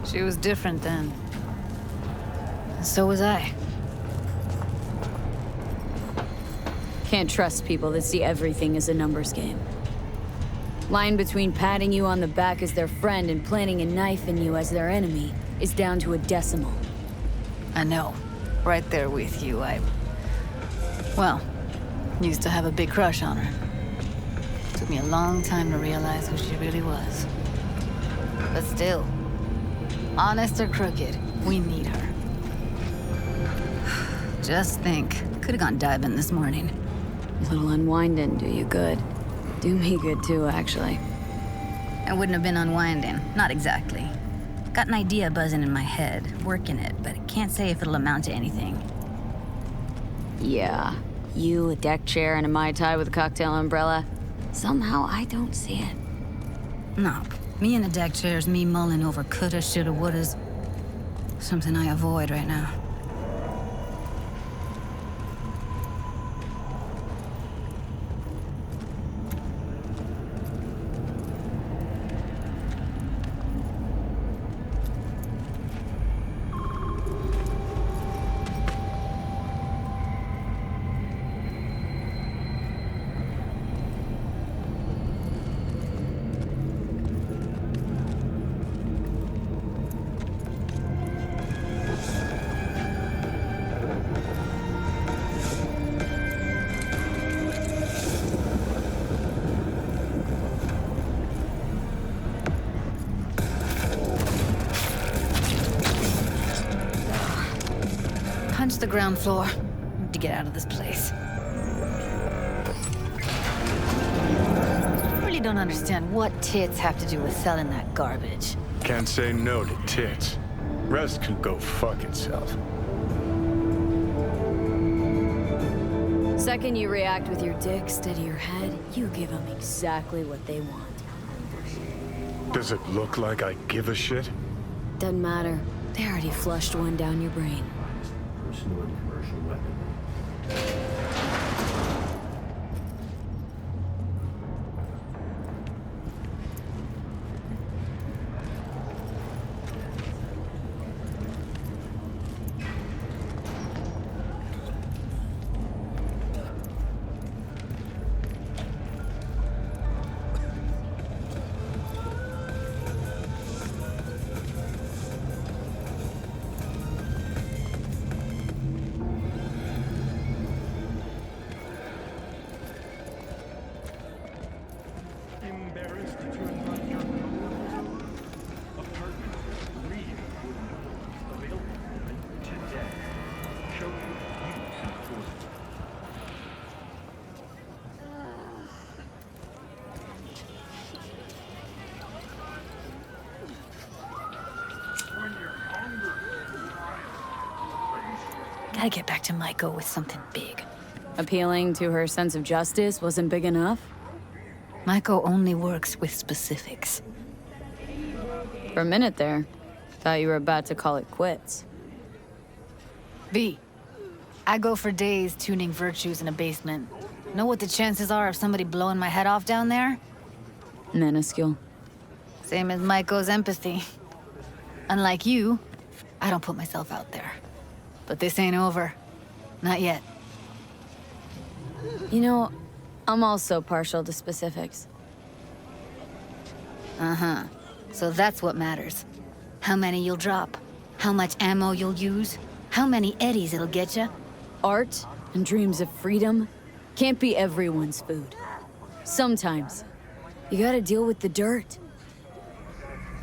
She was different then. And so was I. Can't trust people that see everything as a numbers game. Line between patting you on the back as their friend and planting a knife in you as their enemy is down to a decimal. I know. Right there with you. Well, used to have a big crush on her. Took me a long time to realize who she really was. But still, honest or crooked, we need her. Just think, could have gone diving this morning. A little unwinding do you good. Do me good too, actually. I wouldn't have been unwinding. Not exactly. Got an idea buzzing in my head, working it, but I can't say if it'll amount to anything. Yeah, you, a deck chair, and a Mai Tai with a cocktail umbrella. Somehow I don't see it. No, me in a deck chair's me mulling over coulda, shoulda, wouldas. Something I avoid right now. Punch the ground floor. Need to get out of this place. Really don't understand what tits have to do with selling that garbage. Can't say no to tits. Rest can go fuck itself. Second you react with your dick instead of your head, you give them exactly what they want. Does it look like I give a shit? Doesn't matter. They already flushed one down your brain. Personal and commercial weapon. Gotta get back to Maiko with something big. Appealing to her sense of justice wasn't big enough? Maiko only works with specifics. For a minute there, thought you were about to call it quits. V, I go for days tuning virtues in a basement. Know what the chances are of somebody blowing my head off down there? Minuscule. Same as Maiko's empathy. Unlike you, I don't put myself out there. But this ain't over. Not yet. You know, I'm also partial to specifics. Uh-huh. So that's what matters. How many you'll drop. How much ammo you'll use. How many eddies it'll get you. Art and dreams of freedom can't be everyone's food. Sometimes, you gotta deal with the dirt.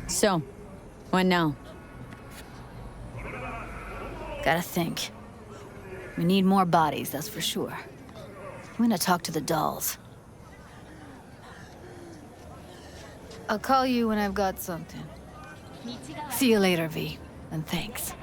So, what now? Gotta think. We need more bodies, that's for sure. I'm gonna talk to the dolls. I'll call you when I've got something. See you later, V. And thanks.